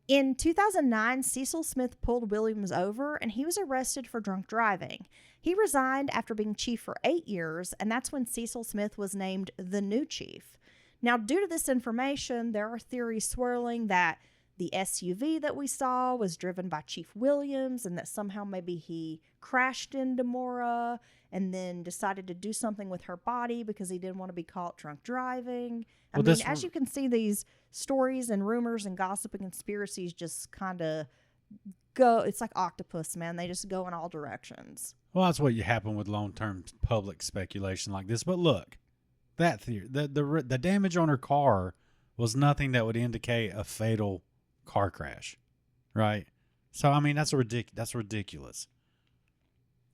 In 2009, Cecil Smith pulled Williams over, and he was arrested for drunk driving. He resigned after being chief for 8 years, and that's when Cecil Smith was named the new chief. Now, due to this information, there are theories swirling that the SUV that we saw was driven by Chief Williams and that somehow maybe he crashed into Maura and then decided to do something with her body because he didn't want to be caught drunk driving. As you can see, these stories and rumors and gossip and conspiracies just kind of go. It's like octopus, man. They just go in all directions. Well, that's what happened with long-term public speculation like this. But look, that theory, the damage on her car was nothing that would indicate a fatal car crash, right? So I mean, that's ridiculous.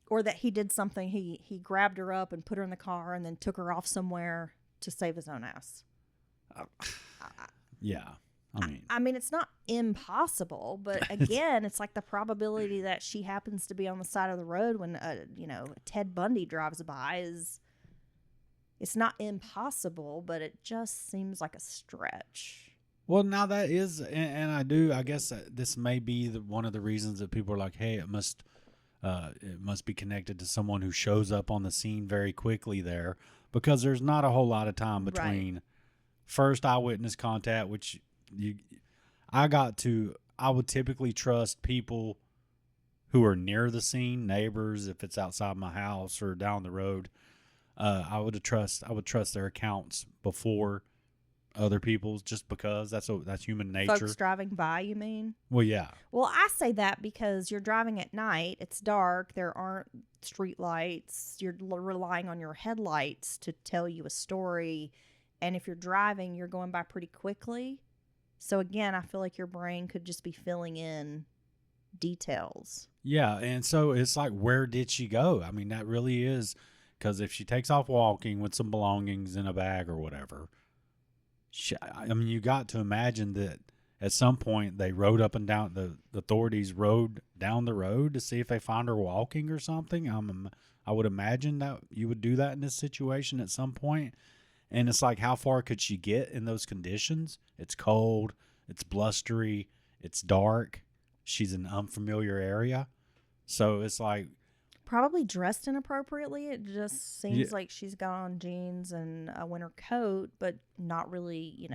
Or that he did something. He grabbed her up and put her in the car and then took her off somewhere to save his own ass. Yeah, I mean, it's not impossible, but again, it's like the probability that she happens to be on the side of the road when Ted Bundy drives by it's not impossible, but it just seems like a stretch. Well, now that is, and I guess this may be one of the reasons that people are like, hey, it must be connected to someone who shows up on the scene very quickly there, because there's not a whole lot of time between first eyewitness contact, which I would typically trust people who are near the scene, neighbors, if it's outside my house or down the road. I would trust their accounts before other people's, just because that's human nature. Folks driving by, you mean? Well, yeah. Well, I say that because you're driving at night. It's dark. There aren't street lights. You're relying on your headlights to tell you a story. And if you're driving, you're going by pretty quickly. So again, I feel like your brain could just be filling in details. Yeah, and so it's like, where did she go? I mean, that really is, because if she takes off walking with some belongings in a bag or whatever, I mean, you got to imagine that at some point they rode up and down, the authorities rode down the road to see if they found her walking or something. I would imagine that you would do that in this situation at some point. And it's like, how far could she get in those conditions? It's cold, it's blustery, it's dark. She's in an unfamiliar area. So it's like, probably dressed inappropriately. It just seems like she's got on jeans and a winter coat, but not really,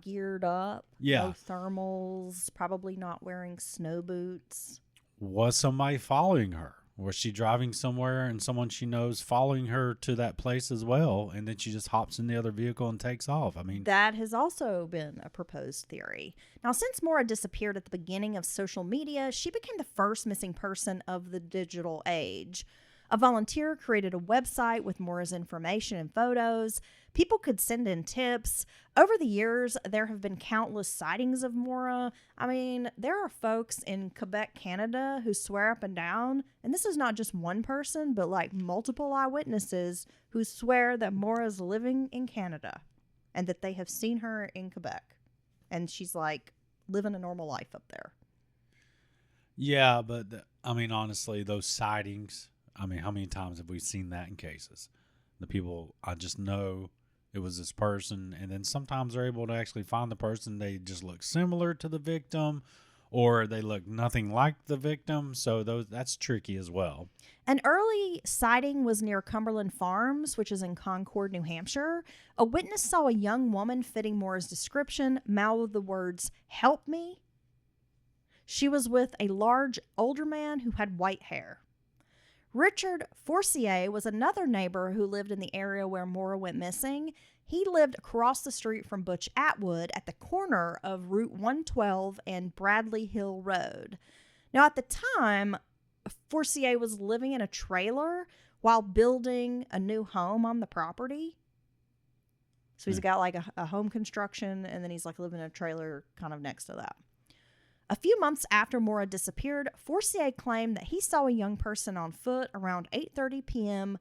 geared up. Yeah. No thermals, probably not wearing snow boots. Was somebody following her? Was she driving somewhere and someone she knows following her to that place as well, and then she just hops in the other vehicle and takes off? I mean, that has also been a proposed theory. Now, since Maura disappeared at the beginning of social media, she became the first missing person of the digital age. A volunteer created a website with Maura's information and photos. People could send in tips. Over the years, there have been countless sightings of Maura. I mean, there are folks in Quebec, Canada, who swear up and down, and this is not just one person, but like multiple eyewitnesses who swear that Maura's living in Canada and that they have seen her in Quebec. And she's like living a normal life up there. Yeah, but I mean, honestly, those sightings, I mean, how many times have we seen that in cases? The people, I just know it was this person, and then sometimes they're able to actually find the person. They just look similar to the victim, or they look nothing like the victim. So that's tricky as well. An early sighting was near Cumberland Farms, which is in Concord, New Hampshire. A witness saw a young woman fitting Maura's description mouth the words, "Help me." She was with a large older man who had white hair. Richard Forcier was another neighbor who lived in the area where Maura went missing. He lived across the street from Butch Atwood at the corner of Route 112 and Bradley Hill Road. Now, at the time, Forcier was living in a trailer while building a new home on the property. So he's got like a home construction, and then he's like living in a trailer kind of next to that. A few months after Maura disappeared, Forcier claimed that he saw a young person on foot around 8:30 p.m.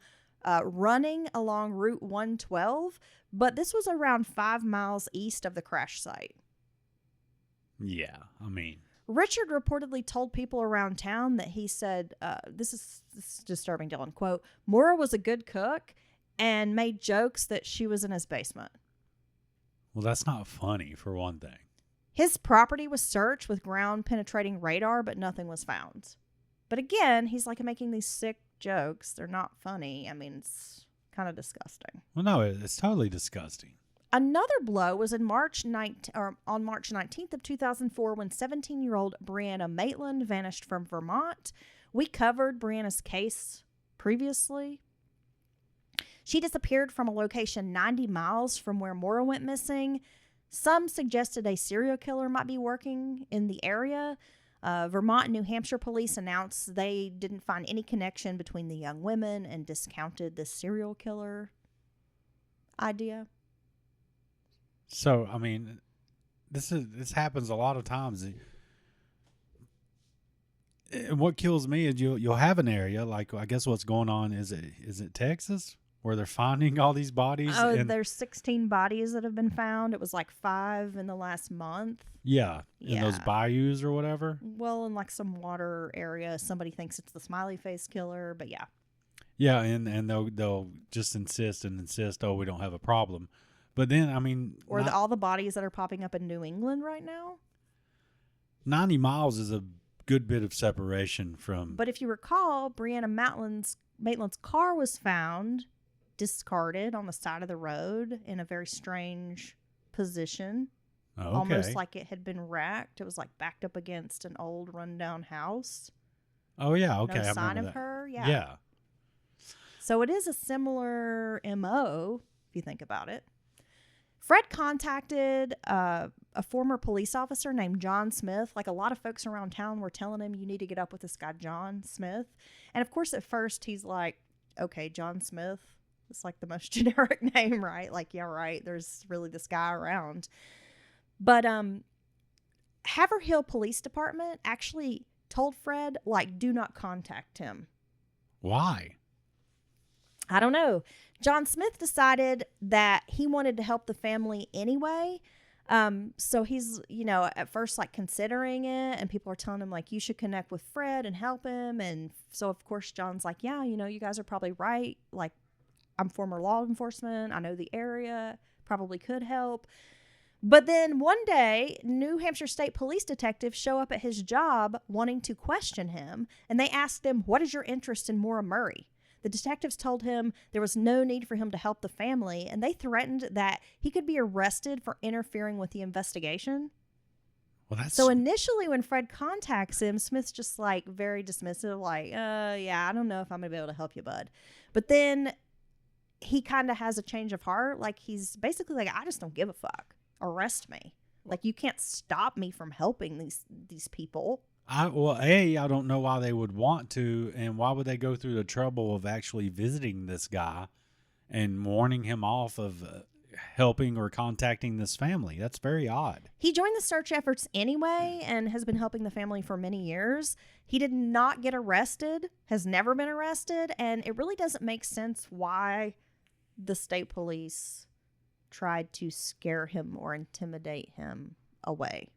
Running along Route 112, but this was around 5 miles east of the crash site. Yeah, I mean, Richard reportedly told people around town that he said, this is disturbing, Dylan, quote, "Maura was a good cook and made jokes that she was in his basement." Well, that's not funny, for one thing. His property was searched with ground-penetrating radar, but nothing was found. But again, he's like making these sick jokes. They're not funny. I mean, it's kind of disgusting. Well, no, it's totally disgusting. Another blow was on March 19th of 2004 when 17-year-old Brianna Maitland vanished from Vermont. We covered Brianna's case previously. She disappeared from a location 90 miles from where Maura went missing. Some suggested a serial killer might be working in the area. Vermont and New Hampshire police announced they didn't find any connection between the young women and discounted the serial killer idea. So, I mean, this happens a lot of times. And what kills me is you'll have an area like, I guess what's going on is it Texas, where they're finding all these bodies? Oh, there's 16 bodies that have been found. It was like 5 in the last month. Yeah, in those bayous or whatever. Well, in like some water area, somebody thinks it's the smiley face killer, but yeah. Yeah, and they'll just insist, oh, we don't have a problem. But then, I mean... Or all the bodies that are popping up in New England right now. 90 miles is a good bit of separation from... But if you recall, Brianna Maitland's car was found discarded on the side of the road in a very strange position. almost Okay. like it had been wrecked. It was like backed up against an old rundown house. Oh yeah. Okay. No I sign remember of that. her. Yeah. So it is a similar MO, if you think about it. Fred contacted a former police officer named John Smith. Like, a lot of folks around town were telling him, you need to get up with this guy, John Smith. And of course, at first, he's like, okay, John Smith. It's like the most generic name, right? Like, yeah, right. There's really this guy around. But Haverhill Police Department actually told Fred, like, do not contact him. Why? I don't know. John Smith decided that he wanted to help the family anyway. So he's, at first like considering it, and people are telling him like, you should connect with Fred and help him. And so of course John's like, yeah, you guys are probably right. Like, I'm former law enforcement. I know the area, probably could help. But then one day, New Hampshire State Police detectives show up at his job wanting to question him. And they asked him, what is your interest in Maura Murray? The detectives told him there was no need for him to help the family, and they threatened that he could be arrested for interfering with the investigation. Well, that's So initially when Fred contacts him, Smith's just like very dismissive, like, yeah, I don't know if I'm going to be able to help you, bud. But then he kind of has a change of heart. Like, he's basically like, I just don't give a fuck. Arrest me. Like, you can't stop me from helping these people. I don't know why they would want to, and why would they go through the trouble of actually visiting this guy and warning him off of helping or contacting this family? That's very odd. He joined the search efforts anyway and has been helping the family for many years. He did not get arrested, has never been arrested, and it really doesn't make sense why the state police tried to scare him or intimidate him away.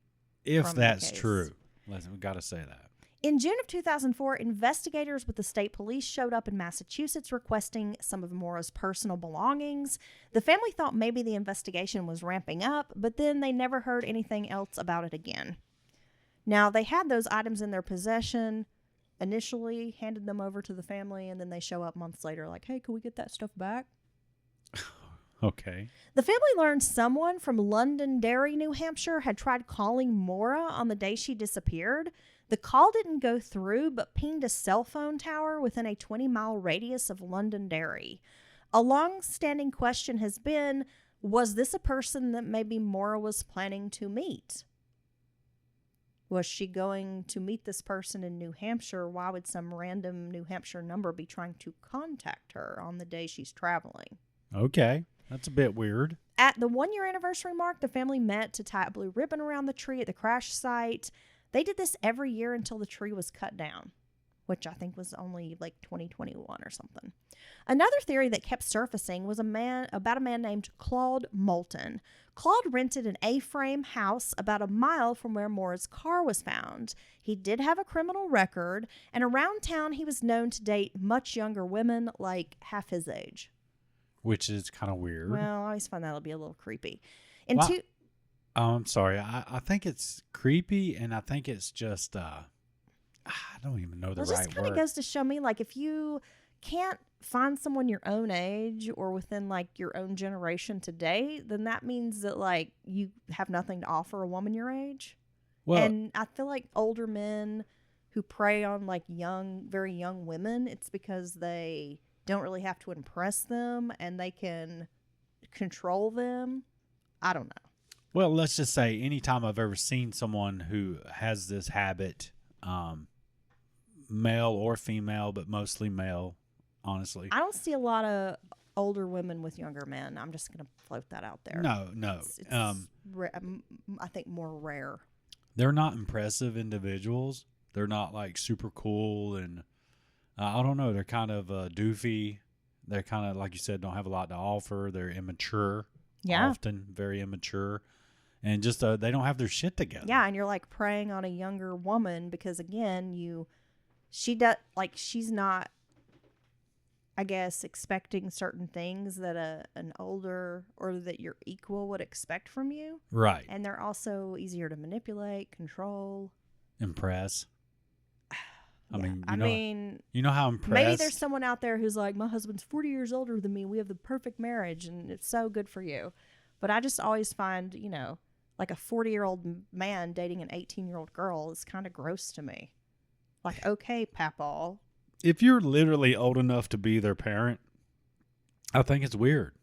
If from the that's case. true. Listen, we got to say that. In June of 2004, investigators with the state police showed up in Massachusetts requesting some of Maura's personal belongings. The family thought maybe the investigation was ramping up, but then they never heard anything else about it again. Now, they had those items in their possession, initially handed them over to the family, and then they show up months later like, hey, can we get that stuff back? Okay. The family learned someone from Londonderry, New Hampshire, had tried calling Maura on the day she disappeared. The call didn't go through, but pinged a cell phone tower within a 20-mile radius of Londonderry. A long-standing question has been, was this a person that maybe Maura was planning to meet? Was she going to meet this person in New Hampshire? Why would some random New Hampshire number be trying to contact her on the day she's traveling? Okay. That's a bit weird. At the 1-year anniversary mark, the family met to tie a blue ribbon around the tree at the crash site. They did this every year until the tree was cut down, which I think was only like 2021 or something. Another theory that kept surfacing was about a man named Claude Moulton. Claude rented an A-frame house about a mile from where Maura's car was found. He did have a criminal record, and around town he was known to date much younger women, like half his age. Which is kind of weird. Well, I always find that'll be a little creepy. I'm sorry. I think it's creepy, and I think it's just, I don't even know the right just kind of word. goes to show me, like, if you can't find someone your own age or within, like, your own generation today, then that means that, like, you have nothing to offer a woman your age. Well, And I feel like older men who prey on, like, very young women, it's because they don't really have to impress them and they can control them. I don't know. well, let's just say anytime I've ever seen someone who has this habit, male or female, but mostly male, honestly. I don't see a lot of older women with younger men. I'm just going to float that out there. No. It's I think more rare. They're not impressive individuals. They're not like super cool, and I don't know. They're kind of doofy. They're kind of, like you said, don't have a lot to offer. They're immature. Yeah. Often very immature. And just they don't have their shit together. Yeah, and you're like preying on a younger woman because, again, she's not, I guess, expecting certain things that an older or that your equal would expect from you. Right. And they're also easier to manipulate, control. Impress. I Yeah. mean, you know how impressed. Maybe there's someone out there who's like, my husband's 40 years older than me. We have the perfect marriage, and it's so good for you. But I just always find, like a 40-year-old man dating an 18-year-old girl is kind of gross to me. Like, okay, Papaw. If you're literally old enough to be their parent, I think it's weird.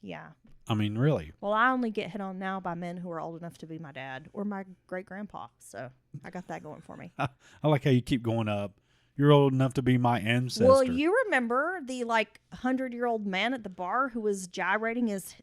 Yeah. I mean, really. Well, I only get hit on now by men who are old enough to be my dad or my great-grandpa. So I got that going for me. I like how you keep going up. You're old enough to be my ancestor. Well, you remember the 100-year-old man at the bar who was gyrating his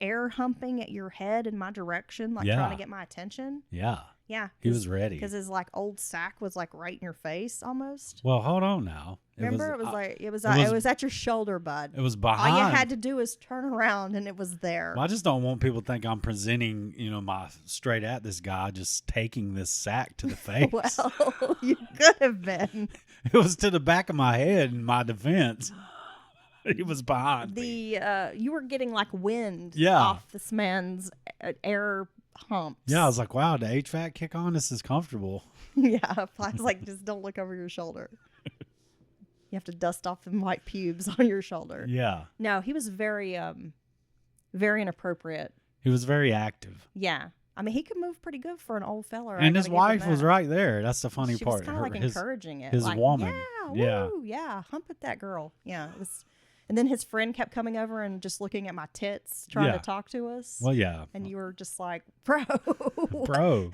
air humping at your head in my direction, trying to get my attention? Yeah. Yeah. He was ready. Because his old sack was right in your face almost. Well, hold on now. Remember, it was at your shoulder, bud. It was behind. All you had to do was turn around and it was there. Well, I just don't want people to think I'm presenting, my straight at this guy, just taking this sack to the face. Well, you could have been. It was to the back of my head in my defense. He was behind me. You were getting wind Yeah. off this man's air humps. Yeah, I was like, wow, the HVAC kick on? This is comfortable. Yeah, I was like, just don't look over your shoulder. You have to dust off them white pubes on your shoulder. Yeah. No, he was very, very inappropriate. He was very active. Yeah. I mean, he could move pretty good for an old fella. And his wife was right there. That's the funny she part. She was kind of encouraging it. His woman. Yeah, woo, yeah, hump at that girl. Yeah, it was. And then his friend kept coming over and just looking at my tits, trying to talk to us. Well, yeah. And you were just like, bro. Bro.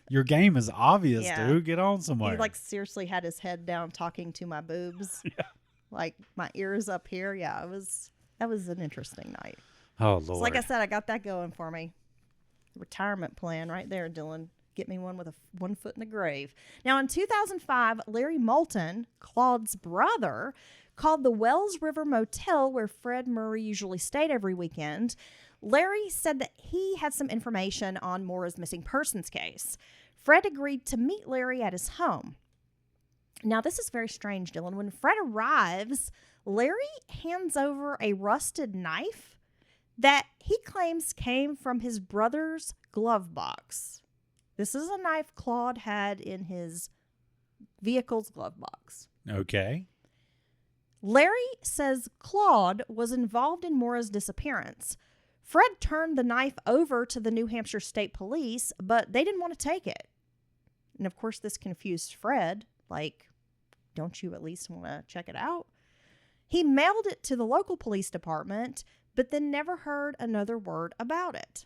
Your game is obvious, dude. Get on somewhere. He seriously had his head down talking to my boobs. Yeah. My ears up here. Yeah, that was an interesting night. Oh, Lord. So like I said, I got that going for me. Retirement plan right there, Dylan. Get me one with one foot in the grave. Now, in 2005, Larry Moulton, Claude's brother, called the Wells River Motel where Fred Murray usually stayed every weekend. Larry said that he had some information on Maura's missing persons case. Fred agreed to meet Larry at his home. Now, this is very strange, Dylan. When Fred arrives, Larry hands over a rusted knife that he claims came from his brother's glove box. This is a knife Claude had in his vehicle's glove box. Okay. Larry says Claude was involved in Maura's disappearance. Fred turned the knife over to the New Hampshire State Police, but they didn't want to take it. And of course, this confused Fred. Don't you at least want to check it out? He mailed it to the local police department, but then never heard another word about it.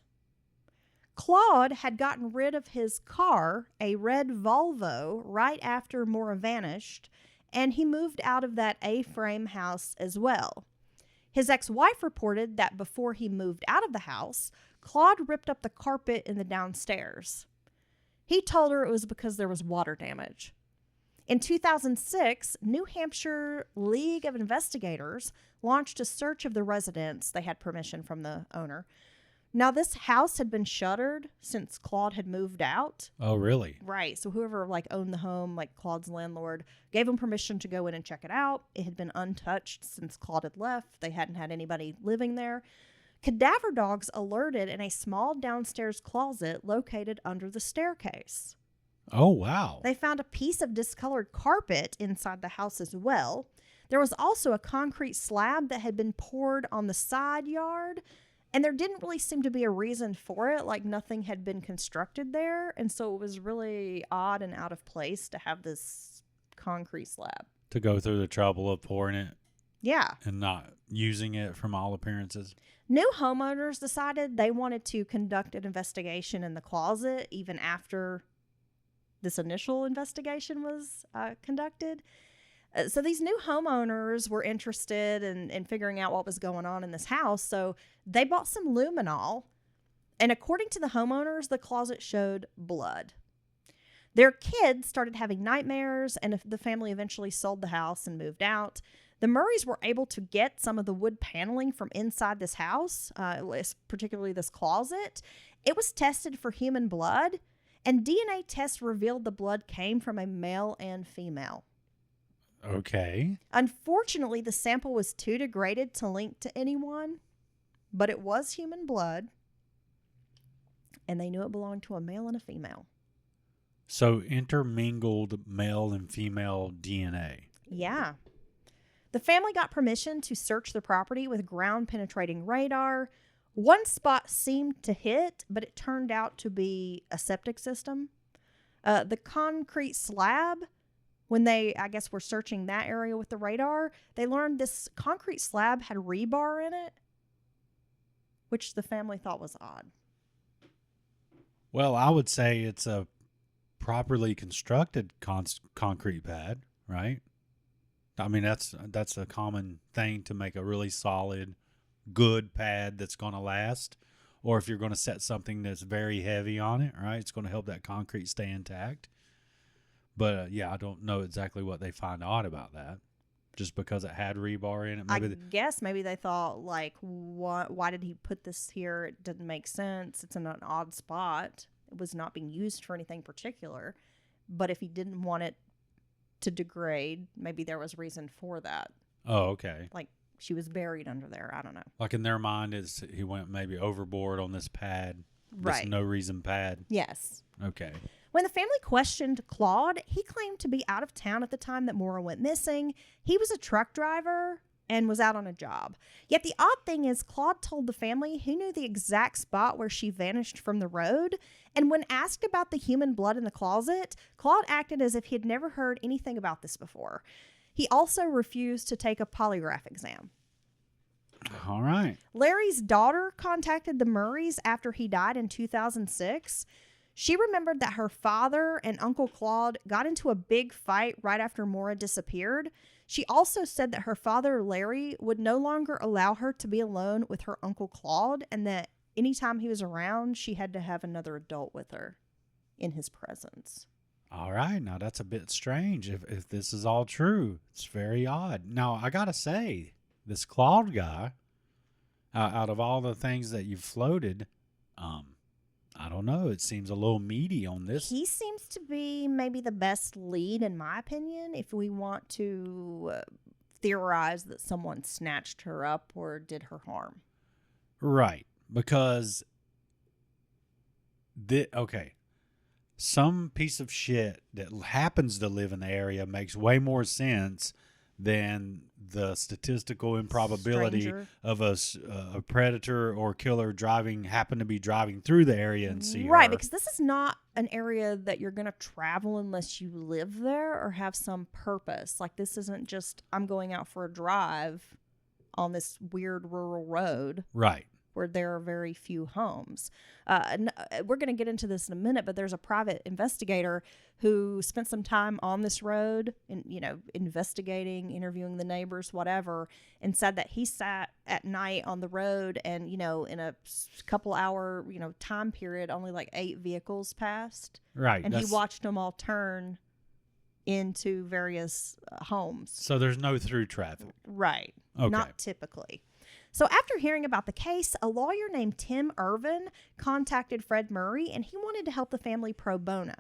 Claude had gotten rid of his car, a red Volvo, right after Maura vanished, and he moved out of that A-frame house as well. His ex-wife reported that before he moved out of the house, Claude ripped up the carpet in the downstairs. He told her it was because there was water damage. In 2006, New Hampshire League of Investigators launched a search of the residence. They had permission from the owner. Now, this house had been shuttered since Claude had moved out. Oh, really? Right. So whoever owned the home, Claude's landlord, gave him permission to go in and check it out. It had been untouched since Claude had left. They hadn't had anybody living there. Cadaver dogs alerted in a small downstairs closet located under the staircase. Oh, wow. They found a piece of discolored carpet inside the house as well. There was also a concrete slab that had been poured on the side yard, and there didn't really seem to be a reason for it, nothing had been constructed there, and so it was really odd and out of place to have this concrete slab. To go through the trouble of pouring it. Yeah. And not using it from all appearances. New homeowners decided they wanted to conduct an investigation in the closet even after this initial investigation was conducted. So these new homeowners were interested in figuring out what was going on in this house. So they bought some luminol. And according to the homeowners, the closet showed blood. Their kids started having nightmares, and the family eventually sold the house and moved out. The Murrays were able to get some of the wood paneling from inside this house, particularly this closet. It was tested for human blood, and DNA tests revealed the blood came from a male and female. Okay. Unfortunately, the sample was too degraded to link to anyone, but it was human blood, and they knew it belonged to a male and a female. So intermingled male and female DNA. Yeah. The family got permission to search the property with ground-penetrating radar. One spot seemed to hit, but it turned out to be a septic system. The concrete slab, when they, I guess, were searching that area with the radar, they learned this concrete slab had rebar in it, which the family thought was odd. Well, I would say it's a properly constructed concrete pad, right? I mean, that's a common thing to make a really solid, good pad that's going to last. Or if you're going to set something that's very heavy on it, right, it's going to help that concrete stay intact. But, yeah, I don't know exactly what they find odd about that. Just because it had rebar in it. I guess maybe they thought, like, why did he put this here? It didn't make sense. It's in an odd spot. It was not being used for anything particular. But if he didn't want it to degrade, maybe there was reason for that. Oh, okay. Like, she was buried under there. I don't know. Like in their mind, he went maybe overboard on this pad. Right. This no reason pad. Yes. Okay. When the family questioned Claude, he claimed to be out of town at the time that Maura went missing. He was a truck driver and was out on a job. Yet the odd thing is Claude told the family he knew the exact spot where she vanished from the road. And when asked about the human blood in the closet, Claude acted as if he had never heard anything about this before. He also refused to take a polygraph exam. All right. Larry's daughter contacted the Murrays after he died in 2006. She remembered that her father and Uncle Claude got into a big fight right after Maura disappeared. She also said that her father, Larry, would no longer allow her to be alone with her Uncle Claude, and that anytime he was around, she had to have another adult with her in his presence. All right. Now, that's a bit strange if this is all true. It's very odd. Now, I got to say, this Claude guy, out of all the things that you've floated, I don't know. It seems a little meaty on this. He seems to be maybe the best lead, in my opinion, if we want to theorize that someone snatched her up or did her harm. Right. Because, some piece of shit that happens to live in the area makes way more sense than the statistical improbability Stranger. of a predator or killer happen to be driving through the area and see Right, her. because this is not an area that you're going to travel unless you live there or have some purpose. Like, this isn't just, I'm going out for a drive on this weird rural road. Right. Where there are very few homes. We're going to get into this in a minute, but there's a private investigator who spent some time on this road and, investigating, interviewing the neighbors, whatever, and said that he sat at night on the road and, in a couple hour, time period, only like 8 vehicles passed. Right. And he watched them all turn into various homes. So there's no through traffic. Right. Okay. Not typically. So after hearing about the case, a lawyer named Tim Irvin contacted Fred Murray, and he wanted to help the family pro bono.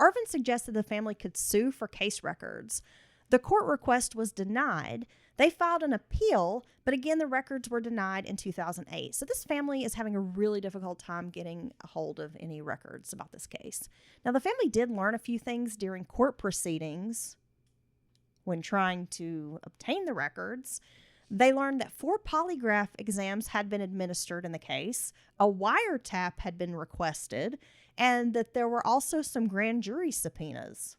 Irvin suggested the family could sue for case records. The court request was denied. They filed an appeal, but again, the records were denied in 2008. So this family is having a really difficult time getting a hold of any records about this case. Now, the family did learn a few things during court proceedings when trying to obtain the records. They learned that 4 polygraph exams had been administered in the case, a wiretap had been requested, and that there were also some grand jury subpoenas.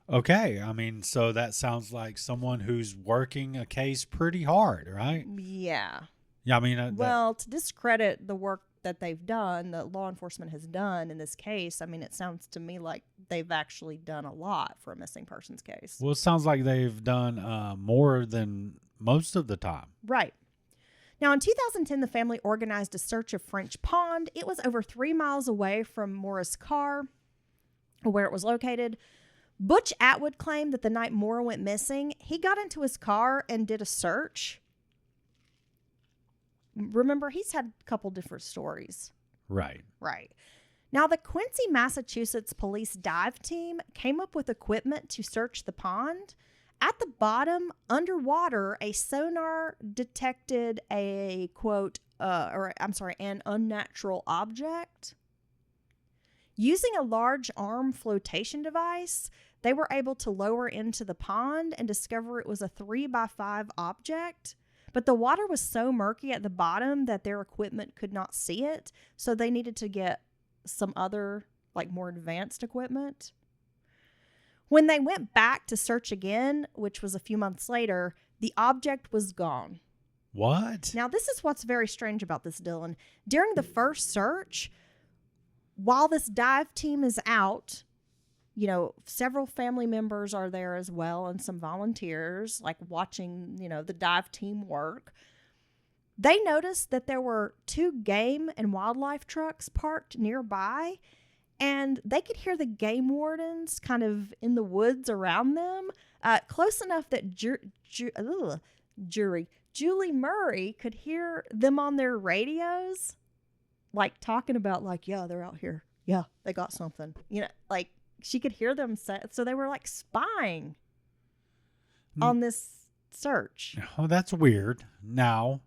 Okay. I mean, so that sounds like someone who's working a case pretty hard, right? Yeah. Yeah, I mean... well, to discredit the work that they've done, that law enforcement has done in this case, I mean, it sounds to me like they've actually done a lot for a missing persons case. Well, it sounds like they've done more than most of the time. Right. Now, in 2010, the family organized a search of French Pond. It was over 3 miles away from Maura's car, where it was located. Butch Atwood claimed that the night Maura went missing, he got into his car and did a search. Remember, he's had a couple different stories. Right. Right. Now, the Quincy, Massachusetts police dive team came up with equipment to search the pond. At the bottom, underwater, a sonar detected an unnatural object. Using a large arm flotation device, they were able to lower into the pond and discover it was a 3x5 object. But the water was so murky at the bottom that their equipment could not see it. So they needed to get some other, like, more advanced equipment. When they went back to search again, which was a few months later, the object was gone. What? Now, this is what's very strange about this, Dylan. During the first search, while this dive team is out, you know, several family members are there as well and some volunteers, like, watching, you know, the dive team work. They noticed that there were 2 game and wildlife trucks parked nearby, and they could hear the game wardens kind of in the woods around them, close enough that Julie Murray could hear them on their radios, like, talking about, like, yeah, they're out here. Yeah, they got something. You know, like, she could hear them say, so they were, like, spying on this search. Oh, that's weird. Now,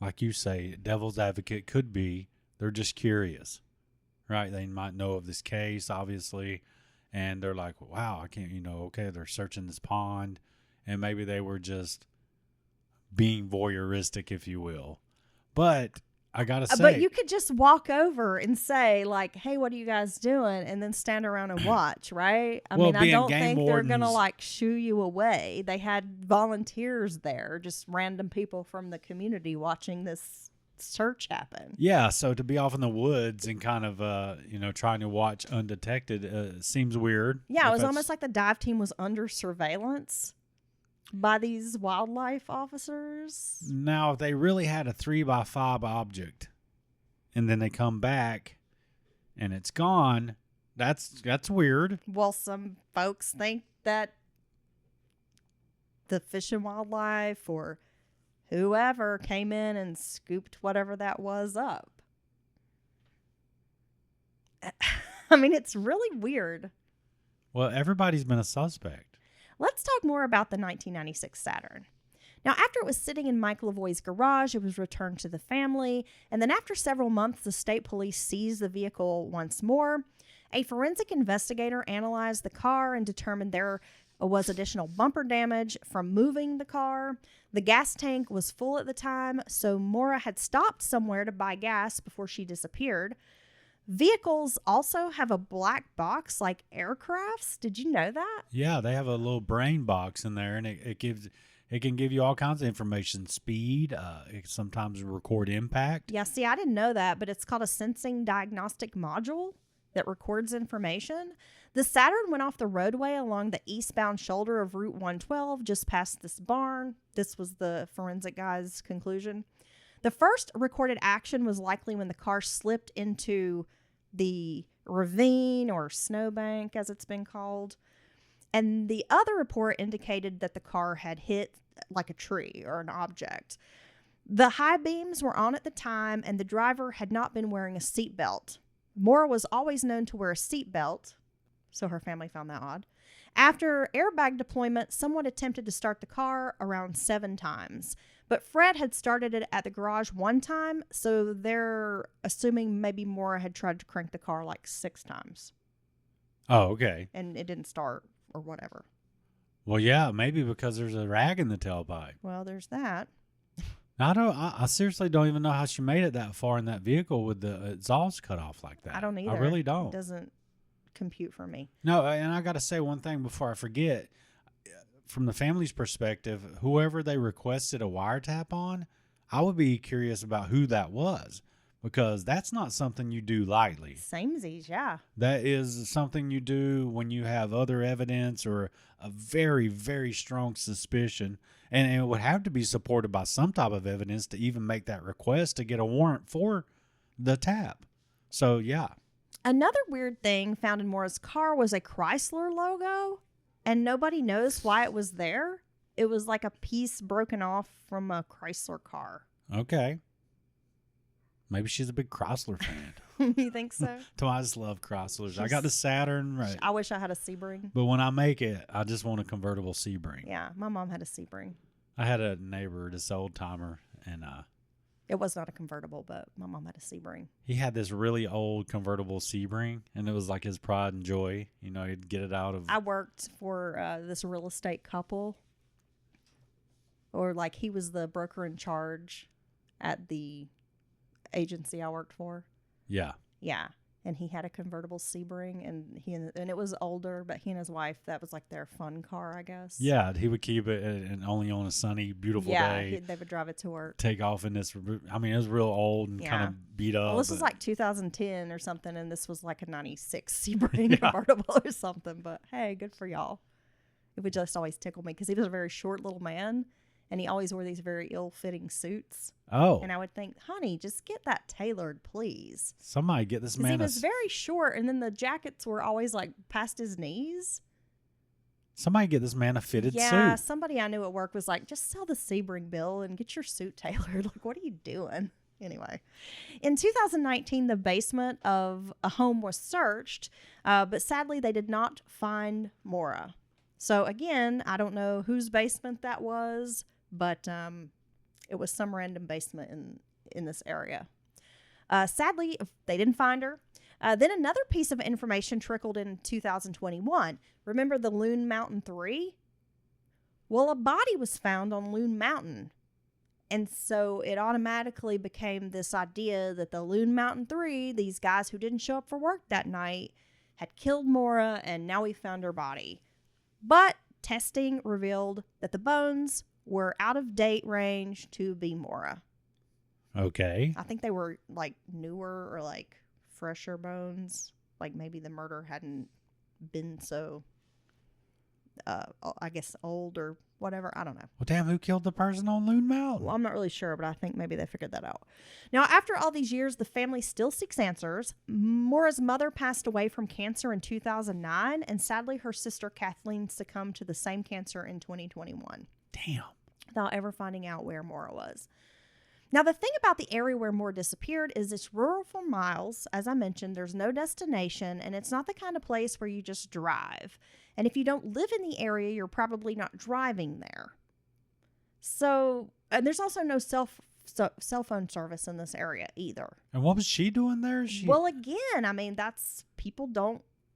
like you say, devil's advocate could be they're just curious, right? They might know of this case, obviously, and they're like, wow, I can't, you know, okay, they're searching this pond, and maybe they were just being voyeuristic, if you will. But I gotta say, but you could just walk over and say, like, hey, what are you guys doing? And then stand around and watch, right? I mean, I don't think they're going to, like, shoo you away. They had volunteers there, just random people from the community watching this search happen. Yeah, so to be off in the woods and kind of, you know, trying to watch undetected seems weird. Yeah, it was almost like the dive team was under surveillance by these wildlife officers. Now, if they really had a 3x5 object and then they come back and it's gone, that's weird. Well, some folks think that the Fish and Wildlife or whoever came in and scooped whatever that was up. I mean, it's really weird. Well, everybody's been a suspect. Let's talk more about the 1996 Saturn. Now, after it was sitting in Mike Lavoie's garage, it was returned to the family. And then after several months, the state police seized the vehicle once more. A forensic investigator analyzed the car and determined there was additional bumper damage from moving the car. The gas tank was full at the time, so Maura had stopped somewhere to buy gas before she disappeared. Vehicles also have a black box like aircrafts. Did you know that? Yeah, they have a little brain box in there, and it can give you all kinds of information. Speed, it sometimes record impact. Yeah, see, I didn't know that, but it's called a sensing diagnostic module that records information. The Saturn went off the roadway along the eastbound shoulder of Route 112 just past this barn. This was the forensic guy's conclusion. The first recorded action was likely when the car slipped into the ravine or snowbank, as it's been called. And the other report indicated that the car had hit like a tree or an object. The high beams were on at the time, and the driver had not been wearing a seatbelt. Maura was always known to wear a seatbelt, so her family found that odd. After airbag deployment, someone attempted to start the car around 7 times. But Fred had started it at the garage 1 time, so they're assuming maybe Maura had tried to crank the car like 6 times. Oh, okay. And it didn't start or whatever. Well, yeah, maybe because there's a rag in the tailpipe. Well, there's that. I seriously don't even know how she made it that far in that vehicle with the exhaust cut off like that. I don't either. I really don't. It doesn't compute for me. No, and I got to say one thing before I forget. From the family's perspective, whoever they requested a wiretap on, I would be curious about who that was, because that's not something you do lightly. Samesies, yeah. That is something you do when you have other evidence or a very, very strong suspicion, and it would have to be supported by some type of evidence to even make that request to get a warrant for the tap. So, yeah. Another weird thing found in Maura's car was a Chrysler logo. And nobody knows why it was there. It was like a piece broken off from a Chrysler car. Okay. Maybe she's a big Chrysler fan. You think so? I just love Chryslers. I got the Saturn, right? I wish I had a Sebring. But when I make it, I just want a convertible Sebring. Yeah, my mom had a Sebring. I had a neighbor, this old timer, and it was not a convertible, but my mom had a Sebring. He had this really old convertible Sebring, and it was like his pride and joy. You know, he'd get it out of... I worked for this real estate couple or like he was the broker in charge at the agency I worked for. Yeah. Yeah. And he had a convertible Sebring, and it was older, but he and his wife, that was like their fun car, I guess. Yeah, he would keep it, and only on a sunny, beautiful day. They would drive it to work. Take off in this. I mean, it was real old and kind of beat up. Well, this was like 2010 or something, and this was like a 96 Sebring convertible or something. But hey, good for y'all. It would just always tickle me because he was a very short little man, and he always wore these very ill-fitting suits. Oh. And I would think, honey, just get that tailored, please. Somebody get this man. He was very short, and then the jackets were always like past his knees. Somebody get this man a fitted suit. Yeah, somebody I knew at work was like, just sell the Sebring bill and get your suit tailored. Like, what are you doing? Anyway, in 2019, the basement of a home was searched, but sadly, they did not find Maura. So again, I don't know whose basement that was, but it was some random basement in this area. Sadly, they didn't find her. Then another piece of information trickled in 2021. Remember the Loon Mountain 3? Well, a body was found on Loon Mountain. And so it automatically became this idea that the Loon Mountain 3, these guys who didn't show up for work that night, had killed Maura, and now we found her body. But testing revealed that the bones were out of date range to be Maura. Okay. I think they were like newer or like fresher bones. Like maybe the murder hadn't been so, I guess, old or whatever. I don't know. Well, damn, who killed the person on Loon Mountain? Well, I'm not really sure, but I think maybe they figured that out. Now, after all these years, the family still seeks answers. Maura's mother passed away from cancer in 2009, and sadly, her sister Kathleen succumbed to the same cancer in 2021. Damn. Without ever finding out where Maura was. Now, the thing about the area where Maura disappeared is it's rural for miles. As I mentioned, there's no destination, and it's not the kind of place where you just drive. And if you don't live in the area, you're probably not driving there. So, and there's also no cell phone service in this area either. And what was she doing there? Well, again, I mean,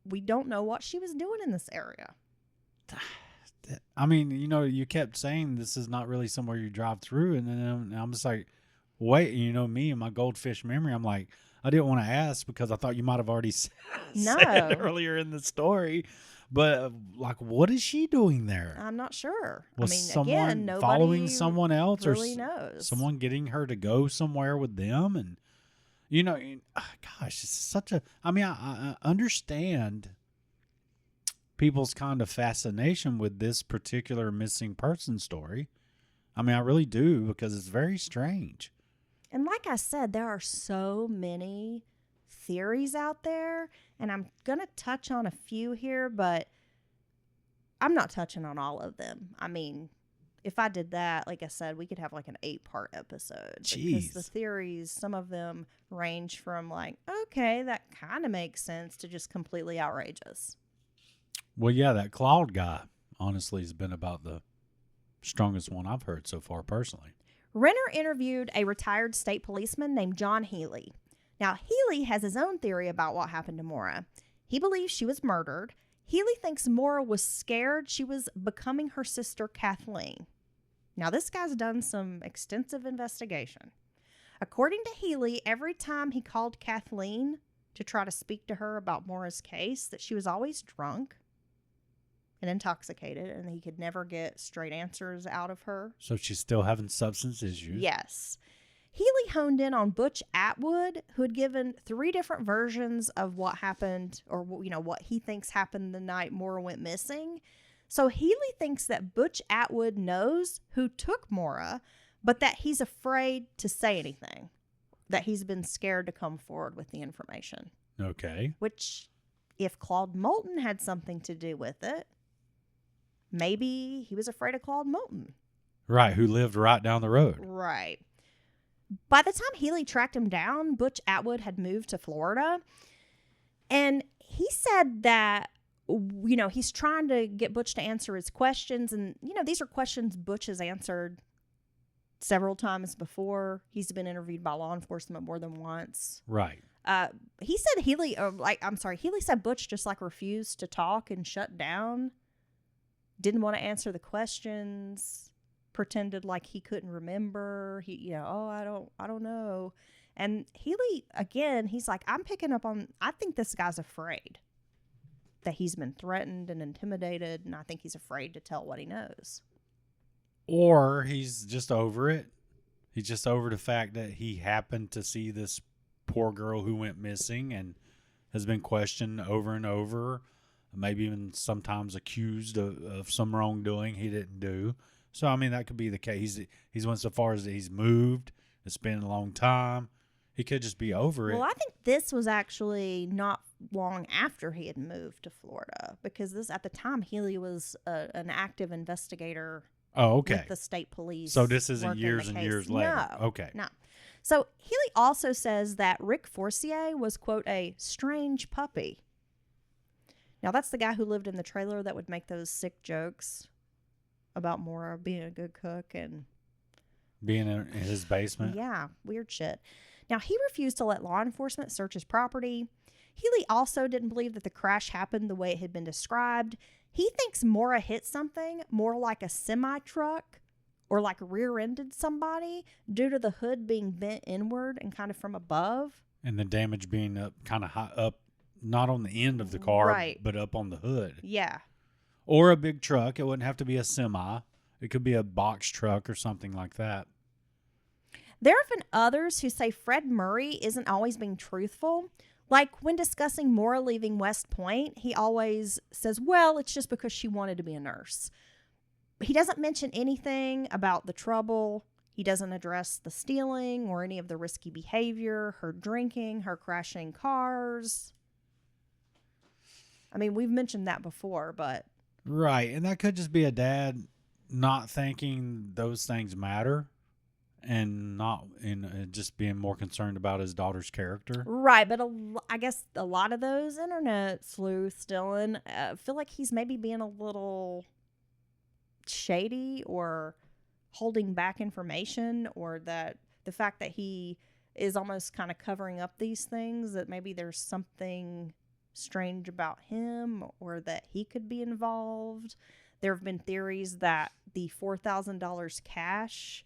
we don't know what she was doing in this area. I mean, you kept saying this is not really somewhere you drive through. And then I'm just like, wait, me and my goldfish memory, I'm like, I didn't want to ask because I thought you might have already said it earlier in the story. But like, what is she doing there? I'm not sure. Was I mean, someone again, nobody following someone else really or knows. Someone getting her to go somewhere with them? And, gosh, it's such a, I mean, I understand people's kind of fascination with this particular missing person story. I mean, I really do, because it's very strange. And like I said, there are so many theories out there, and I'm going to touch on a few here, but I'm not touching on all of them. I mean, if I did that, like I said, we could have like an 8-part episode. Jeez. Because the theories, some of them range from like, okay, that kind of makes sense, to just completely outrageous. Well, yeah, that Claude guy, honestly, has been about the strongest one I've heard so far, personally. Renner interviewed a retired state policeman named John Healy. Now, Healy has his own theory about what happened to Maura. He believes she was murdered. Healy thinks Maura was scared she was becoming her sister Kathleen. Now, this guy's done some extensive investigation. According to Healy, every time he called Kathleen to try to speak to her about Maura's case, that she was always drunk and intoxicated, and he could never get straight answers out of her. So she's still having substance issues? Yes. Healy honed in on Butch Atwood, who had given 3 different versions of what happened, or what he thinks happened the night Maura went missing. So Healy thinks that Butch Atwood knows who took Maura, but that he's afraid to say anything, that he's been scared to come forward with the information. Okay. Which, if Claude Moulton had something to do with it, maybe he was afraid of Claude Moulton. Right, who lived right down the road. Right. By the time Healy tracked him down, Butch Atwood had moved to Florida. And he said that, he's trying to get Butch to answer his questions. And, these are questions Butch has answered several times before. He's been interviewed by law enforcement more than once. Right. He said Healy said Butch just refused to talk and shut down. Didn't want to answer the questions. pretended like he couldn't remember. I don't know. And Healy, again, he's like, I think this guy's afraid that he's been threatened and intimidated, and I think he's afraid to tell what he knows. Or he's just over it. He's just over the fact that he happened to see this poor girl who went missing and has been questioned over and over, maybe even sometimes accused of some wrongdoing he didn't do. So, I mean, that could be the case. He's went so far as he's moved. It's been a long time. He could just be over it. Well, I think this was actually not long after he had moved to Florida, because at the time, Healy was an active investigator. Oh, okay. With the state police. So this isn't years and years later. No. Okay. No. So Healy also says that Rick Forcier was, quote, a strange puppy. Now, that's the guy who lived in the trailer that would make those sick jokes about Maura being a good cook and being in his basement. Yeah, weird shit. Now, he refused to let law enforcement search his property. Healy also didn't believe that the crash happened the way it had been described. He thinks Maura hit something more like a semi-truck or like rear-ended somebody due to the hood being bent inward and kind of from above. And the damage being up kind of high up, not on the end of the car, right, but up on the hood. Yeah. Or a big truck. It wouldn't have to be a semi. It could be a box truck or something like that. There have been others who say Fred Murray isn't always being truthful. Like when discussing Maura leaving West Point, he always says, well, it's just because she wanted to be a nurse. He doesn't mention anything about the trouble. He doesn't address the stealing or any of the risky behavior, her drinking, her crashing cars. I mean, we've mentioned that before, but... Right, and that could just be a dad not thinking those things matter. And just being more concerned about his daughter's character. Right, but I guess a lot of those internet sleuths, Dylan, feel like he's maybe being a little shady or holding back information, or that the fact that he is almost kind of covering up these things, that maybe there's something strange about him or that he could be involved. There have been theories that the $4,000 cash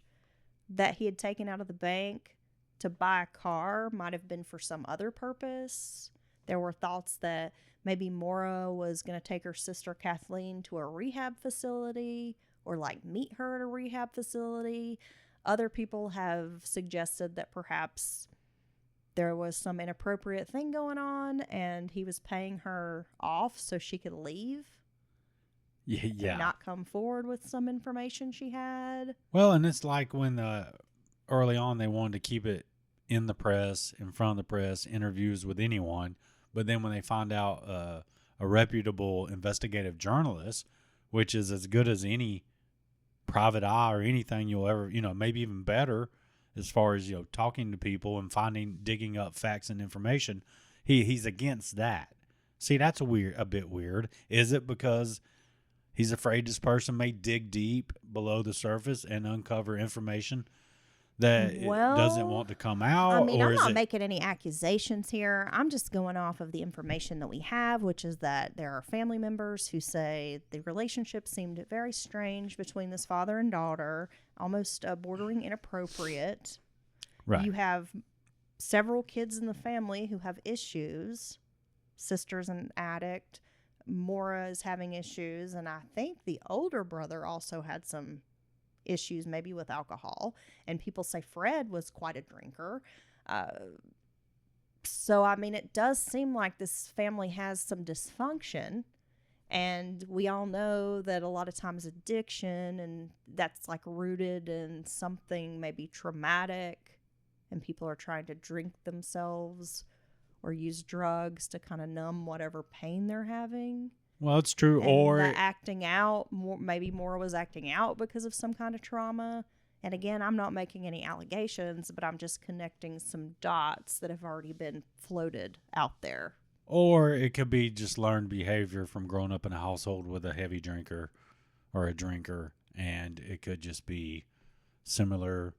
that he had taken out of the bank to buy a car might have been for some other purpose. There were thoughts that maybe Maura was going to take her sister Kathleen to a rehab facility or like meet her at a rehab facility. Other people have suggested that perhaps there was some inappropriate thing going on and he was paying her off so she could leave. Yeah. And not come forward with some information she had. Well, and it's like when early on they wanted to keep it in the press, in front of the press, interviews with anyone. But then when they find out a reputable investigative journalist, which is as good as any private eye or anything you'll ever, maybe even better as far as, talking to people and digging up facts and information, he's against that. See, that's a bit weird. Is it because he's afraid this person may dig deep below the surface and uncover information that it doesn't want to come out? I mean, or I'm not making any accusations here. I'm just going off of the information that we have, which is that there are family members who say the relationship seemed very strange between this father and daughter, almost bordering inappropriate. Right. You have several kids in the family who have issues. Sister's an addict. Maura is having issues, and I think the older brother also had some issues, maybe with alcohol, and people say Fred was quite a drinker. So, I mean, it does seem like this family has some dysfunction, and we all know that a lot of times addiction, and that's like rooted in something maybe traumatic, and people are trying to drink themselves or use drugs to kind of numb whatever pain they're having. Well, it's true. And or the acting out, maybe Maura was acting out because of some kind of trauma. And again, I'm not making any allegations, but I'm just connecting some dots that have already been floated out there. Or it could be just learned behavior from growing up in a household with a heavy drinker or a drinker. And it could just be similar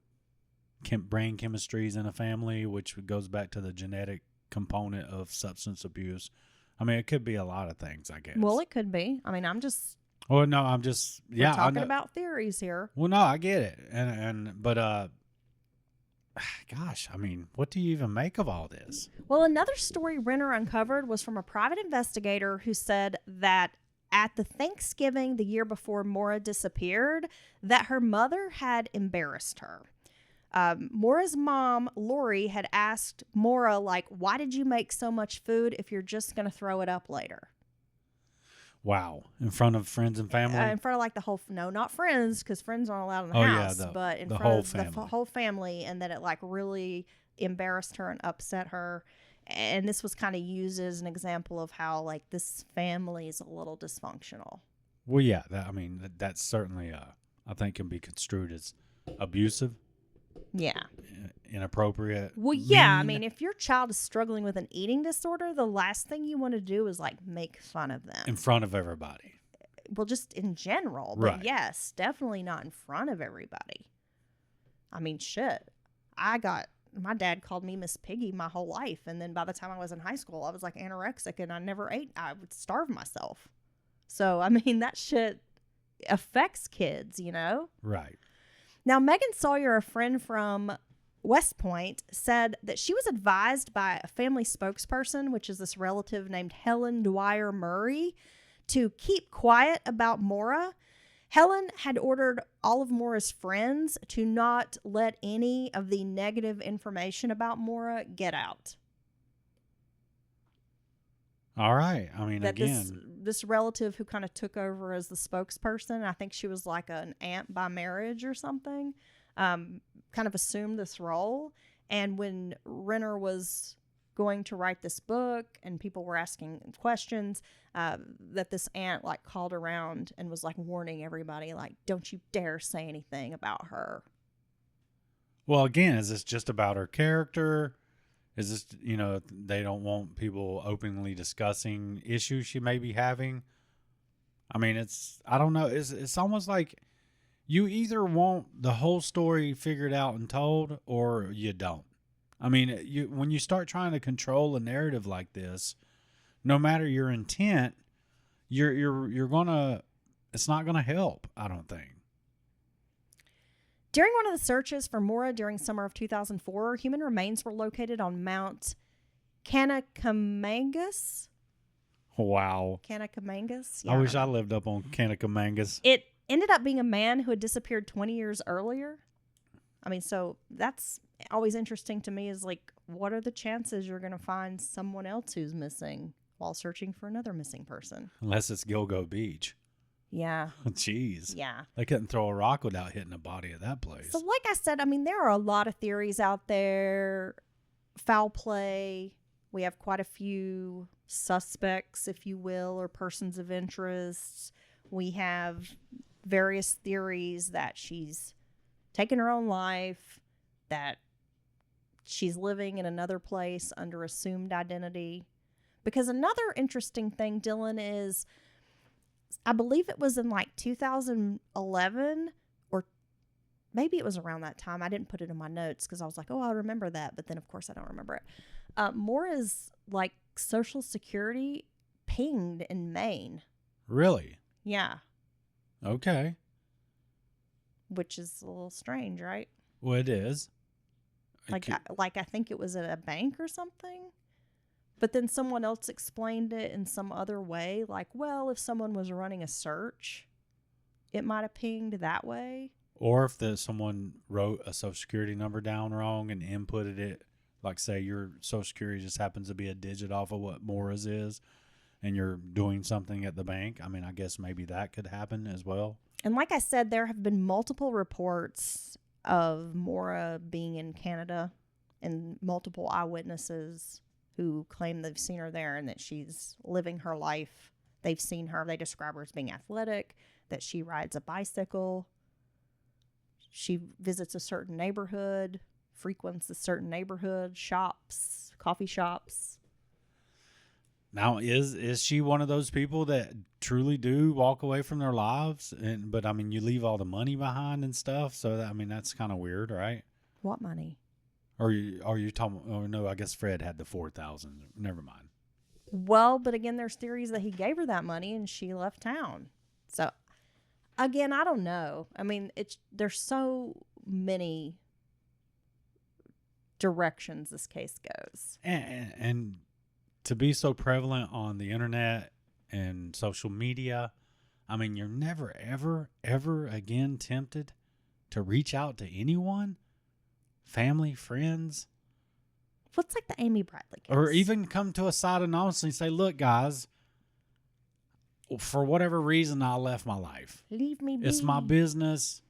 brain chemistries in a family, which goes back to the genetic component of substance abuse. I mean, it could be a lot of things, I guess. Well, it could be. I mean, I'm just Well, no, I'm just We're I talking know. about theories here. Well, no, I get it, but gosh, I mean, what do you even make of all this? Well, another story Renner uncovered was from a private investigator who said that at the Thanksgiving the year before Maura disappeared, that her mother had embarrassed her. Maura's mom, Lori, had asked Maura, like, why did you make so much food if you're just going to throw it up later? Wow, in front of friends and family. In front of like the whole, no, not friends, because friends aren't allowed in the Oh, house, yeah, but in the front whole of the family. whole family, and that it like really embarrassed her and upset her. And this was kind of used as an example of how like this family is a little dysfunctional. Well, yeah, that's certainly, I think, can be construed as abusive, Yeah. inappropriate. Well, yeah. I mean. mean, if your child is struggling with an eating disorder, the last thing you want to do is like make fun of them In front of everybody. Well, just in general. But Right. yes, definitely not in front of everybody. I mean, shit. My dad called me Miss Piggy my whole life. And then by the time I was in high school, I was like anorexic and I never ate. I would starve myself. So, I mean, that shit affects kids, you know? Right. Now, Megan Sawyer, a friend from West Point, said that she was advised by a family spokesperson, which is this relative named Helen Dwyer Murray, to keep quiet about Maura. Helen had ordered all of Maura's friends to not let any of the negative information about Maura get out. All right. I mean, That again, this relative who kind of took over as the spokesperson, I think she was like an aunt by marriage or something, kind of assumed this role. And when Renner was going to write this book and people were asking questions, that this aunt like called around and was like warning everybody, like, don't you dare say anything about her. well, again, is this just about her character? Is this, they don't want people openly discussing issues she may be having? I mean, I don't know. It's almost like you either want the whole story figured out and told or you don't. I mean, when you start trying to control a narrative like this, no matter your intent, it's not gonna help, I don't think. During one of the searches for Maura during summer of 2004, human remains were located on Mount Canacamangas. Wow. Canacamangas? I wish I don't know. lived up on Canacamangas. It ended up being a man who had disappeared 20 years earlier. I mean, so that's always interesting to me, is like, what are the chances you're going to find someone else who's missing while searching for another missing person? Unless it's Gilgo Beach. Yeah. Jeez. Yeah. They couldn't throw a rock without hitting the body of that place. So like I said, I mean, there are a lot of theories out there. Foul play. We have quite a few suspects, if you will, or persons of interest. We have various theories that she's taken her own life, that she's living in another place under assumed identity. Because another interesting thing, Dylan, is I believe it was in like 2011, or maybe it was around that time. I didn't put it in my notes because I was like, oh, I'll remember that. But then, of course, I don't remember it. Maura's like Social Security pinged in Maine. Really? Yeah. Okay. Which is a little strange, right? Well, it is. I think it was at a bank or something. But then someone else explained it in some other way. Like, well, if someone was running a search, it might have pinged that way. Or if someone wrote a Social Security number down wrong and inputted it, like say your Social Security just happens to be a digit off of what Maura's is, and you're doing something at the bank. I mean, I guess maybe that could happen as well. And like I said, there have been multiple reports of Maura being in Canada and multiple eyewitnesses who claim they've seen her there and that she's living her life. They've seen her. They describe her as being athletic, that she rides a bicycle. She visits a certain neighborhood, frequents a certain neighborhood, shops, coffee shops. Now, is she one of those people that truly do walk away from their lives? But I mean, you leave all the money behind and stuff. So that's kind of weird, right? What money? Or are you talking? Oh no, I guess Fred had the 4,000. Never mind. Well, but again, there's theories that he gave her that money and she left town. So, again, I don't know. I mean, there's so many directions this case goes. And to be so prevalent on the internet and social media, I mean, you're never, ever, ever again tempted to reach out to anyone, family, friends. What's like the Amy Bradley case? Or even come to a side anonymously and say, look, guys, for whatever reason, I left my life. Leave me be. It's my business.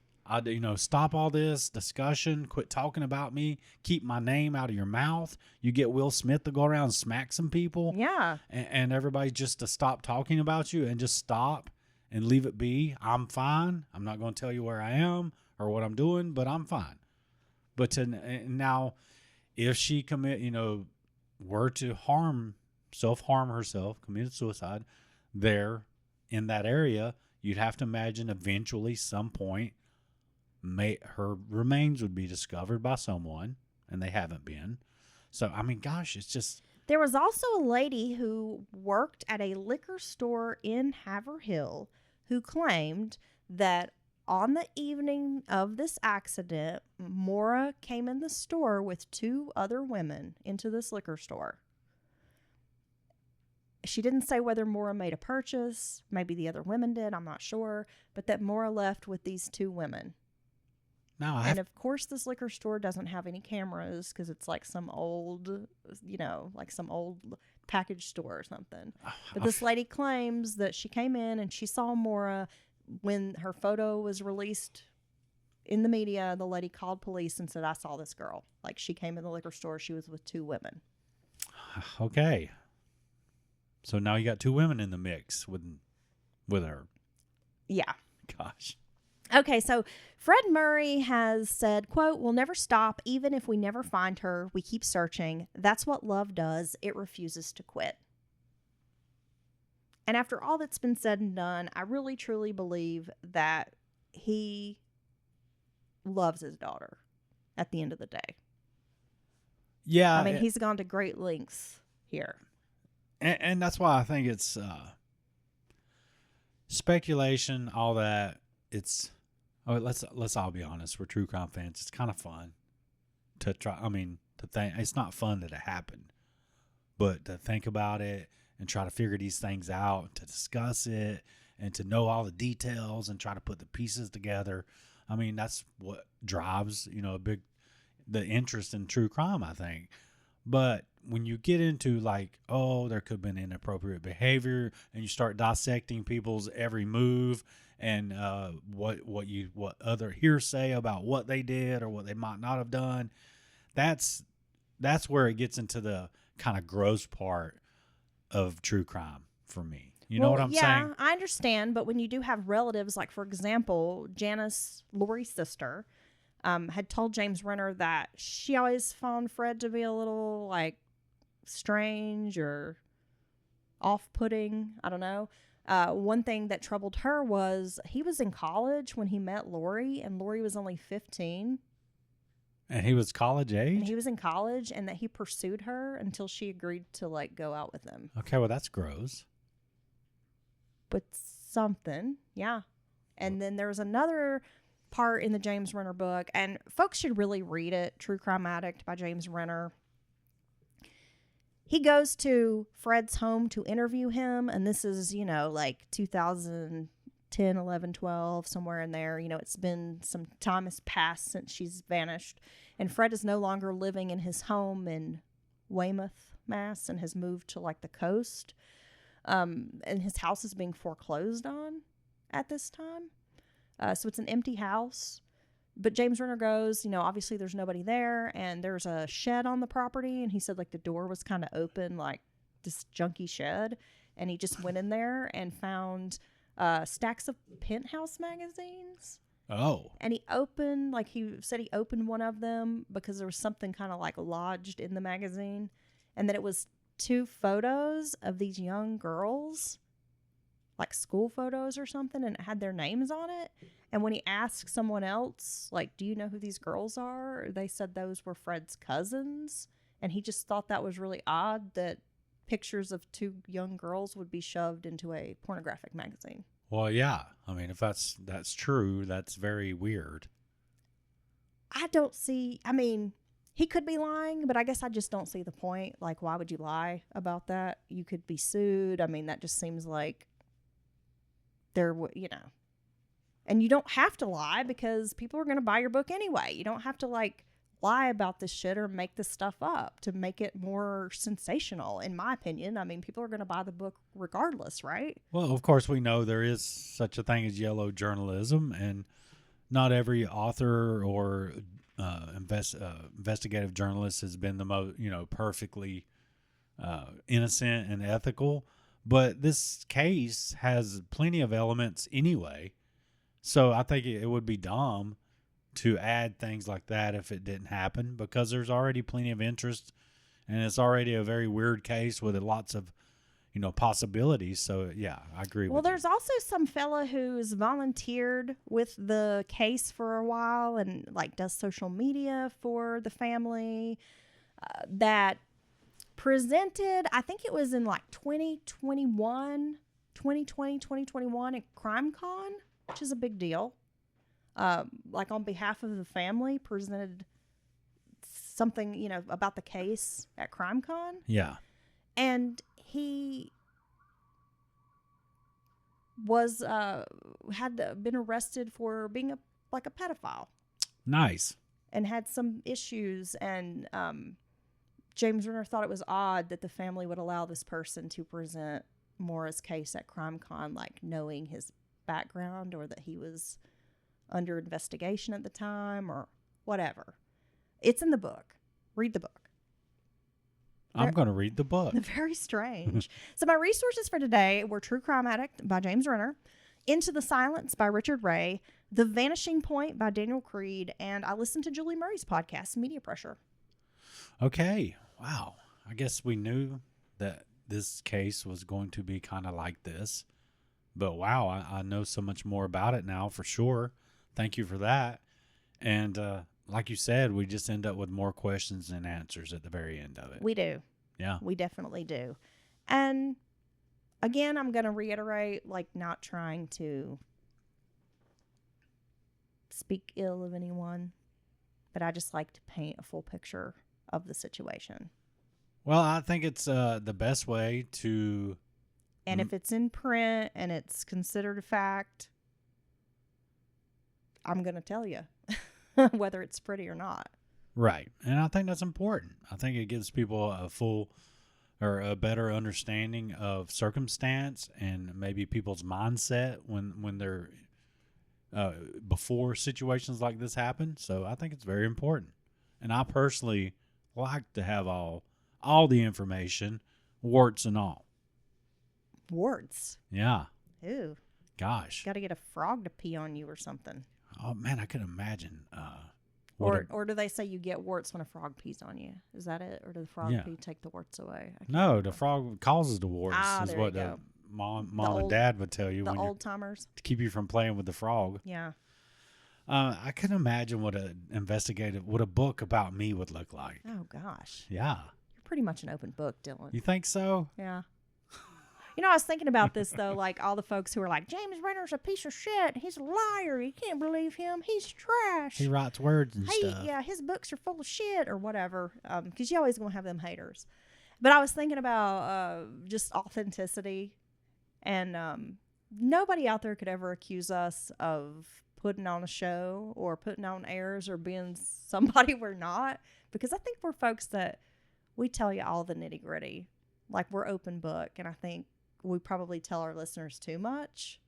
Stop all this discussion. Quit talking about me. Keep my name out of your mouth. You get Will Smith to go around and smack some people. Yeah. And everybody just to stop talking about you and just stop and leave it be. I'm fine. I'm not going to tell you where I am or what I'm doing, but I'm fine. But now, if she were to self-harm herself, committed suicide there in that area, you'd have to imagine eventually some point her remains would be discovered by someone, and they haven't been. So, I mean, gosh, it's just... There was also a lady who worked at a liquor store in Haverhill who claimed that on the evening of this accident, Maura came in the store with 2 other women into this liquor store. She didn't say whether Maura made a purchase. Maybe the other women did. I'm not sure. But that Maura left with these 2 women. And of course, this liquor store doesn't have any cameras because it's like some old, some old package store or something. But this lady claims that she came in and she saw Maura when her photo was released in the media. The lady called police and said, I saw this girl. Like, she came in the liquor store. She was with 2 women. Okay. So now you got 2 women in the mix with her. Yeah. Gosh. Okay, so Fred Murray has said, quote, we'll never stop. Even if we never find her, we keep searching. That's what love does. It refuses to quit. And after all that's been said and done, I really, truly believe that he loves his daughter at the end of the day. Yeah. I mean, he's gone to great lengths here. And that's why I think it's speculation, all that. Let's all be honest. We're true crime fans. It's kind of fun to try. I mean, to think it's not fun that it happened, but to think about it and try to figure these things out, to discuss it, and to know all the details and try to put the pieces together. I mean, that's what drives the interest in true crime, I think. But when you get into like, oh, there could have been inappropriate behavior, and you start dissecting people's every move and what other hearsay about what they did or what they might not have done, that's where it gets into the kind of gross part of true crime for me. You know what I'm saying? Yeah, I understand. But when you do have relatives, like, for example, Janice, Lori's sister, had told James Renner that she always found Fred to be a little, like, strange or off-putting. I don't know. One thing that troubled her was he was in college when he met Lori, and Lori was only 15. And he was college age? And he was in college, and that he pursued her until she agreed to, like, go out with him. Okay, well, that's gross. But something, yeah. And then there was another part in the James Renner book, and folks should really read it, True Crime Addict by James Renner. He goes to Fred's home to interview him, and this is, like 2010, 11, 12, somewhere in there. It's been some time has passed since she's vanished, and Fred is no longer living in his home in Weymouth, Mass, and has moved to, like, the coast. And his house is being foreclosed on at this time. So it's an empty house. But James Renner goes, obviously there's nobody there, and there's a shed on the property, and he said, like, the door was kind of open, like this junky shed, and he just went in there and found stacks of Penthouse magazines. Oh. And he opened one of them because there was something kind of like lodged in the magazine, and that it was 2 photos of these young girls, like school photos or something, and it had their names on it. And when he asked someone else, like, do you know who these girls are? They said those were Fred's cousins. And he just thought that was really odd that pictures of 2 young girls would be shoved into a pornographic magazine. Well, yeah. I mean, if that's true, that's very weird. I don't see, I mean, he could be lying, but I guess I just don't see the point. Like, why would you lie about that? You could be sued. I mean, that just seems like and you don't have to lie because people are going to buy your book anyway. You don't have to like lie about this shit or make this stuff up to make it more sensational, in my opinion. I mean, people are going to buy the book regardless, right? Well, of course, we know there is such a thing as yellow journalism, and not every author or investigative journalist has been the most, perfectly innocent and ethical. But this case has plenty of elements anyway. So I think it would be dumb to add things like that if it didn't happen, because there's already plenty of interest, and it's already a very weird case with lots of, possibilities. So yeah, I agree with you. Well, there's also some fella who's volunteered with the case for a while and like does social media for the family that presented, I think it was in like 2020, 2021 at CrimeCon, which is a big deal. Like on behalf of the family, presented something, about the case at CrimeCon. Yeah. And he was had been arrested for being a pedophile. Nice. And had some issues, and James Renner thought it was odd that the family would allow this person to present Maura's case at CrimeCon, like knowing his background or that he was under investigation at the time or whatever. It's in the book. Read the book. I'm going to read the book. Very strange. So my resources for today were True Crime Addict by James Renner, Into the Silence by Richard Ray, The Vanishing Point by Daniel Creed, and I listened to Julie Murray's podcast, Media Pressure. Okay. Wow. I guess we knew that this case was going to be kind of like this. But wow, I know so much more about it now for sure. Thank you for that. And like you said, we just end up with more questions and answers at the very end of it. We do. Yeah. We definitely do. And again, I'm going to reiterate, like, not trying to speak ill of anyone, but I just like to paint a full picture of the situation. Well, I think it's the best way to... And if it's in print and it's considered a fact, I'm going to tell you whether it's pretty or not. Right. And I think that's important. I think it gives people a full or a better understanding of circumstance and maybe people's mindset when they're before situations like this happen. So I think it's very important. And I personally like to have all the information, warts and all. Warts? Yeah. Ooh. Gosh. Got to get a frog to pee on you or something. Oh, man, I could imagine. Or do they say you get warts when a frog pees on you? Is that it? Or do the frog pee take the warts away? No, the frog causes the warts is what the mom and dad would tell you. The old timers. To keep you from playing with the frog. Yeah. I can imagine what a book about me would look like. Oh, gosh. Yeah. You're pretty much an open book, Dylan. You think so? Yeah. I was thinking about this, though, like all the folks who are like, James Renner's a piece of shit. He's a liar. You can't believe him. He's trash. He writes words and stuff. Yeah, his books are full of shit or whatever, because you always going to have them haters. But I was thinking about just authenticity, and nobody out there could ever accuse us of putting on a show or putting on airs or being somebody we're not, because I think we're folks that we tell you all the nitty gritty. Like, we're open book, and I think we probably tell our listeners too much.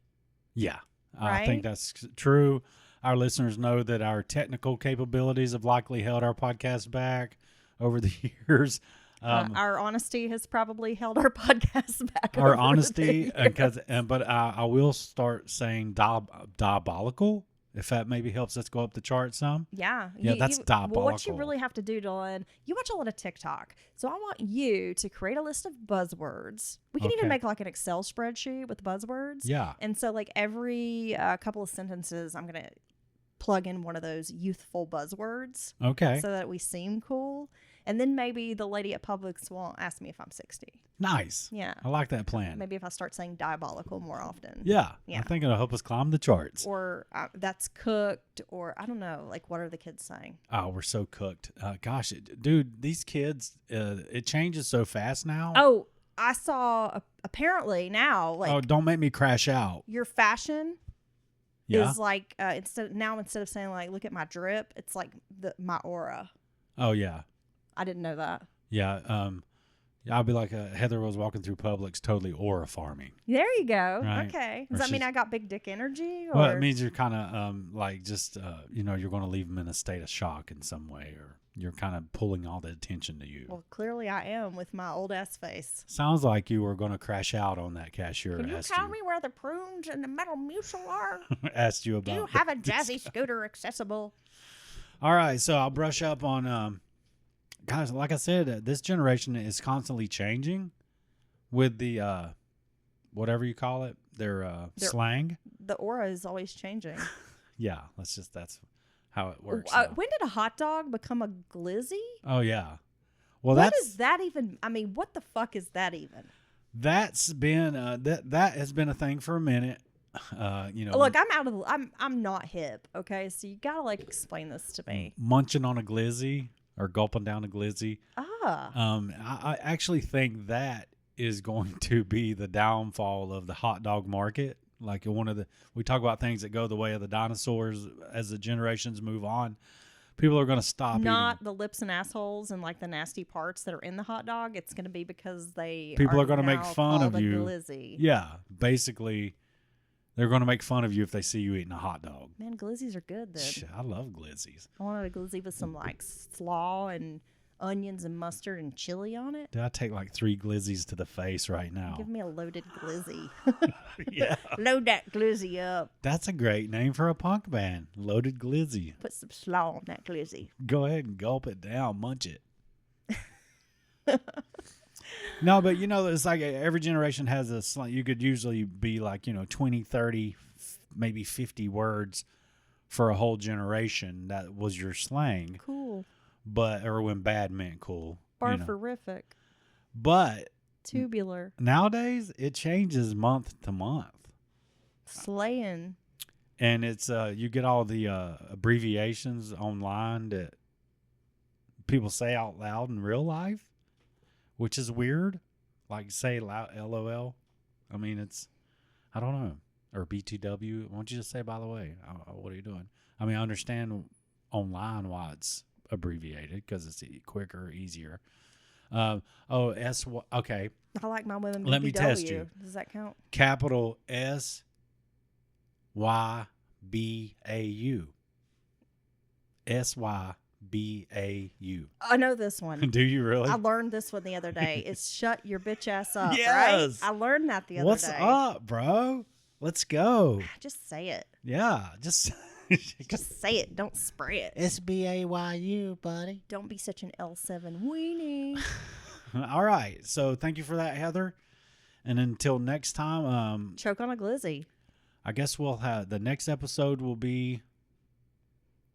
Yeah, right? I think that's true. Our listeners know that our technical capabilities have likely held our podcast back over the years. Our honesty has probably held our podcast back. Our honesty, but I will start saying diabolical. If that maybe helps us go up the chart some. Yeah. That's diabolical. Well, what you really have to do, Dylan, you watch a lot of TikTok. So I want you to create a list of buzzwords. We can even make like an Excel spreadsheet with buzzwords. Yeah. And so like every couple of sentences, I'm going to plug in one of those youthful buzzwords. Okay. So that we seem cool. And then maybe the lady at Publix will ask me if I'm 60. Nice. Yeah. I like that plan. Maybe if I start saying diabolical more often. Yeah. Yeah. I think it'll help us climb the charts. Or that's cooked, or I don't know. Like, what are the kids saying? Oh, we're so cooked. Gosh, dude, these kids, it changes so fast now. Oh, I saw apparently now, like, Oh, don't make me crash out. your fashion Yeah. is like, instead of saying, like, look at my drip, it's like my aura. Oh, yeah. I didn't know that. Yeah. I'll be like Heather was walking through Publix, totally aura farming. There you go. Right. Okay. Or Does that mean she's- I got big dick energy? Or? Well, it means you're kind of like just, you're going to leave them in a state of shock in some way, or you're kind of pulling all the attention to you. Well, clearly I am with my old ass face. Sounds like you were going to crash out on that cashier. Can you asked tell me where the prunes and the metal mucil are? asked you Do about. you have a jazzy scooter accessible? All right, so I'll brush up on, guys. Like I said, this generation is constantly changing with the whatever you call it, their slang. The aura is always changing. Yeah, that's how it works. When did a hot dog become a glizzy? Oh yeah, well What is that even? I mean, what the fuck is that even? that's been that has been a thing for a minute. Look, I'm not hip. Okay, so you gotta like explain this to me. munching on a glizzy or gulping down a glizzy. I actually think that is going to be the downfall of the hot dog market. Like we talk about things that go the way of the dinosaurs as the generations move on. People are going to stop Not eating. the lips and assholes and like the nasty parts that are in the hot dog. It's going to be because People are going gonna to make fun of you. Glizzy. Yeah, basically, they're going to make fun of you if they see you eating a hot dog. Man, glizzies are good then. Shit, I love glizzies. I wanted a glizzy with some like slaw and onions and mustard and chili on it. Dude, I take like 3 glizzies to the face right now. Give me a loaded glizzy. Yeah, Load that glizzy up. that's a great name for a punk band. Loaded Glizzy. Put some slaw on that glizzy. Go ahead and gulp it down, munch it. No, but it's like every generation has a slang. You could usually be like 20, 30, maybe 50 words for a whole generation. That was your slang. Cool. Or when bad meant cool. Barferific. But Tubular. nowadays it changes month to month. Slaying. And it's you get all the abbreviations online that people say out loud in real life, which is weird. Like say loud LOL. I mean, I don't know. Or BTW. Why don't you just say, by the way, what are you doing? I mean, I understand online why it's abbreviated because it's quicker, easier. Okay. I like my women. Let me BBW. test you. Does that count? Capital SYBAU. SYBAU. I know this one. Do you really? I learned this one the other day. It's shut your bitch ass up. Yes. Right? I learned that the other What's day. up, bro? Let's go. Just say it. Yeah, just Just say it. Don't spray it. SBAYU, buddy. Don't be such an L7 weenie. All right. So thank you for that, Heather. And until next time, Choke on a glizzy. I guess we'll have the next episode will be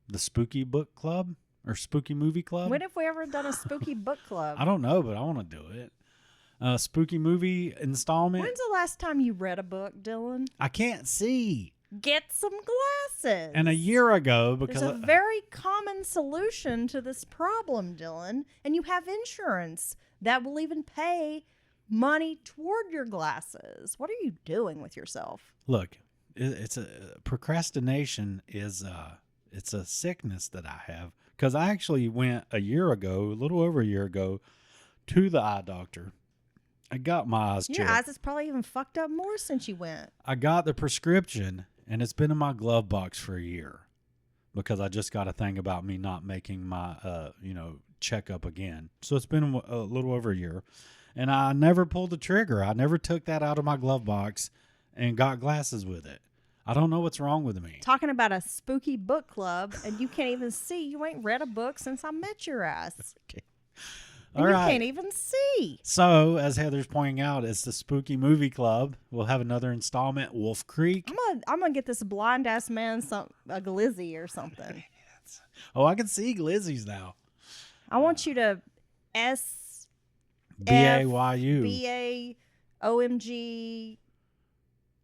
the Spooky Book Club or Spooky Movie Club. When have we ever done a spooky book club? I don't know, but I want to do it. Spooky movie installment. When's the last time you read a book, Dylan? I can't see. Get some glasses. And a year ago, because There's a very common solution to this problem, Dylan, and you have insurance that will even pay money toward your glasses. What are you doing with yourself? look, it's a procrastination is it's a sickness that I have because I actually went a little over a year ago, to the eye doctor. I got my eyes checked. Your eyes is probably even fucked up more since you went. I got the prescription, and it's been in my glove box for a year because I just got a thing about me not making my, checkup again. So it's been a little over a year, and I never pulled the trigger. I never took that out of my glove box and got glasses with it. I don't know what's wrong with me. Talking about a spooky book club, and you can't even see. You ain't read a book since I met your ass. Okay. And All you right. can't even see. So, as Heather's pointing out, it's the Spooky Movie Club. We'll have another installment, Wolf Creek. I'm gonna get this blind ass man a glizzy or something. Oh, I can see glizzies now. I want you to S BAYU. BAOMG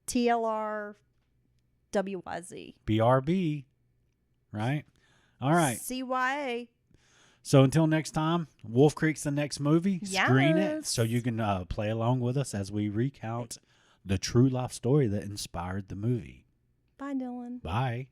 TLR WYZ. BRB. Right? All right. CYA. So until next time, Wolf Creek's the next movie. Screen it Yes. so you can play along with us as we recount the true life story that inspired the movie. Bye, Dylan. Bye.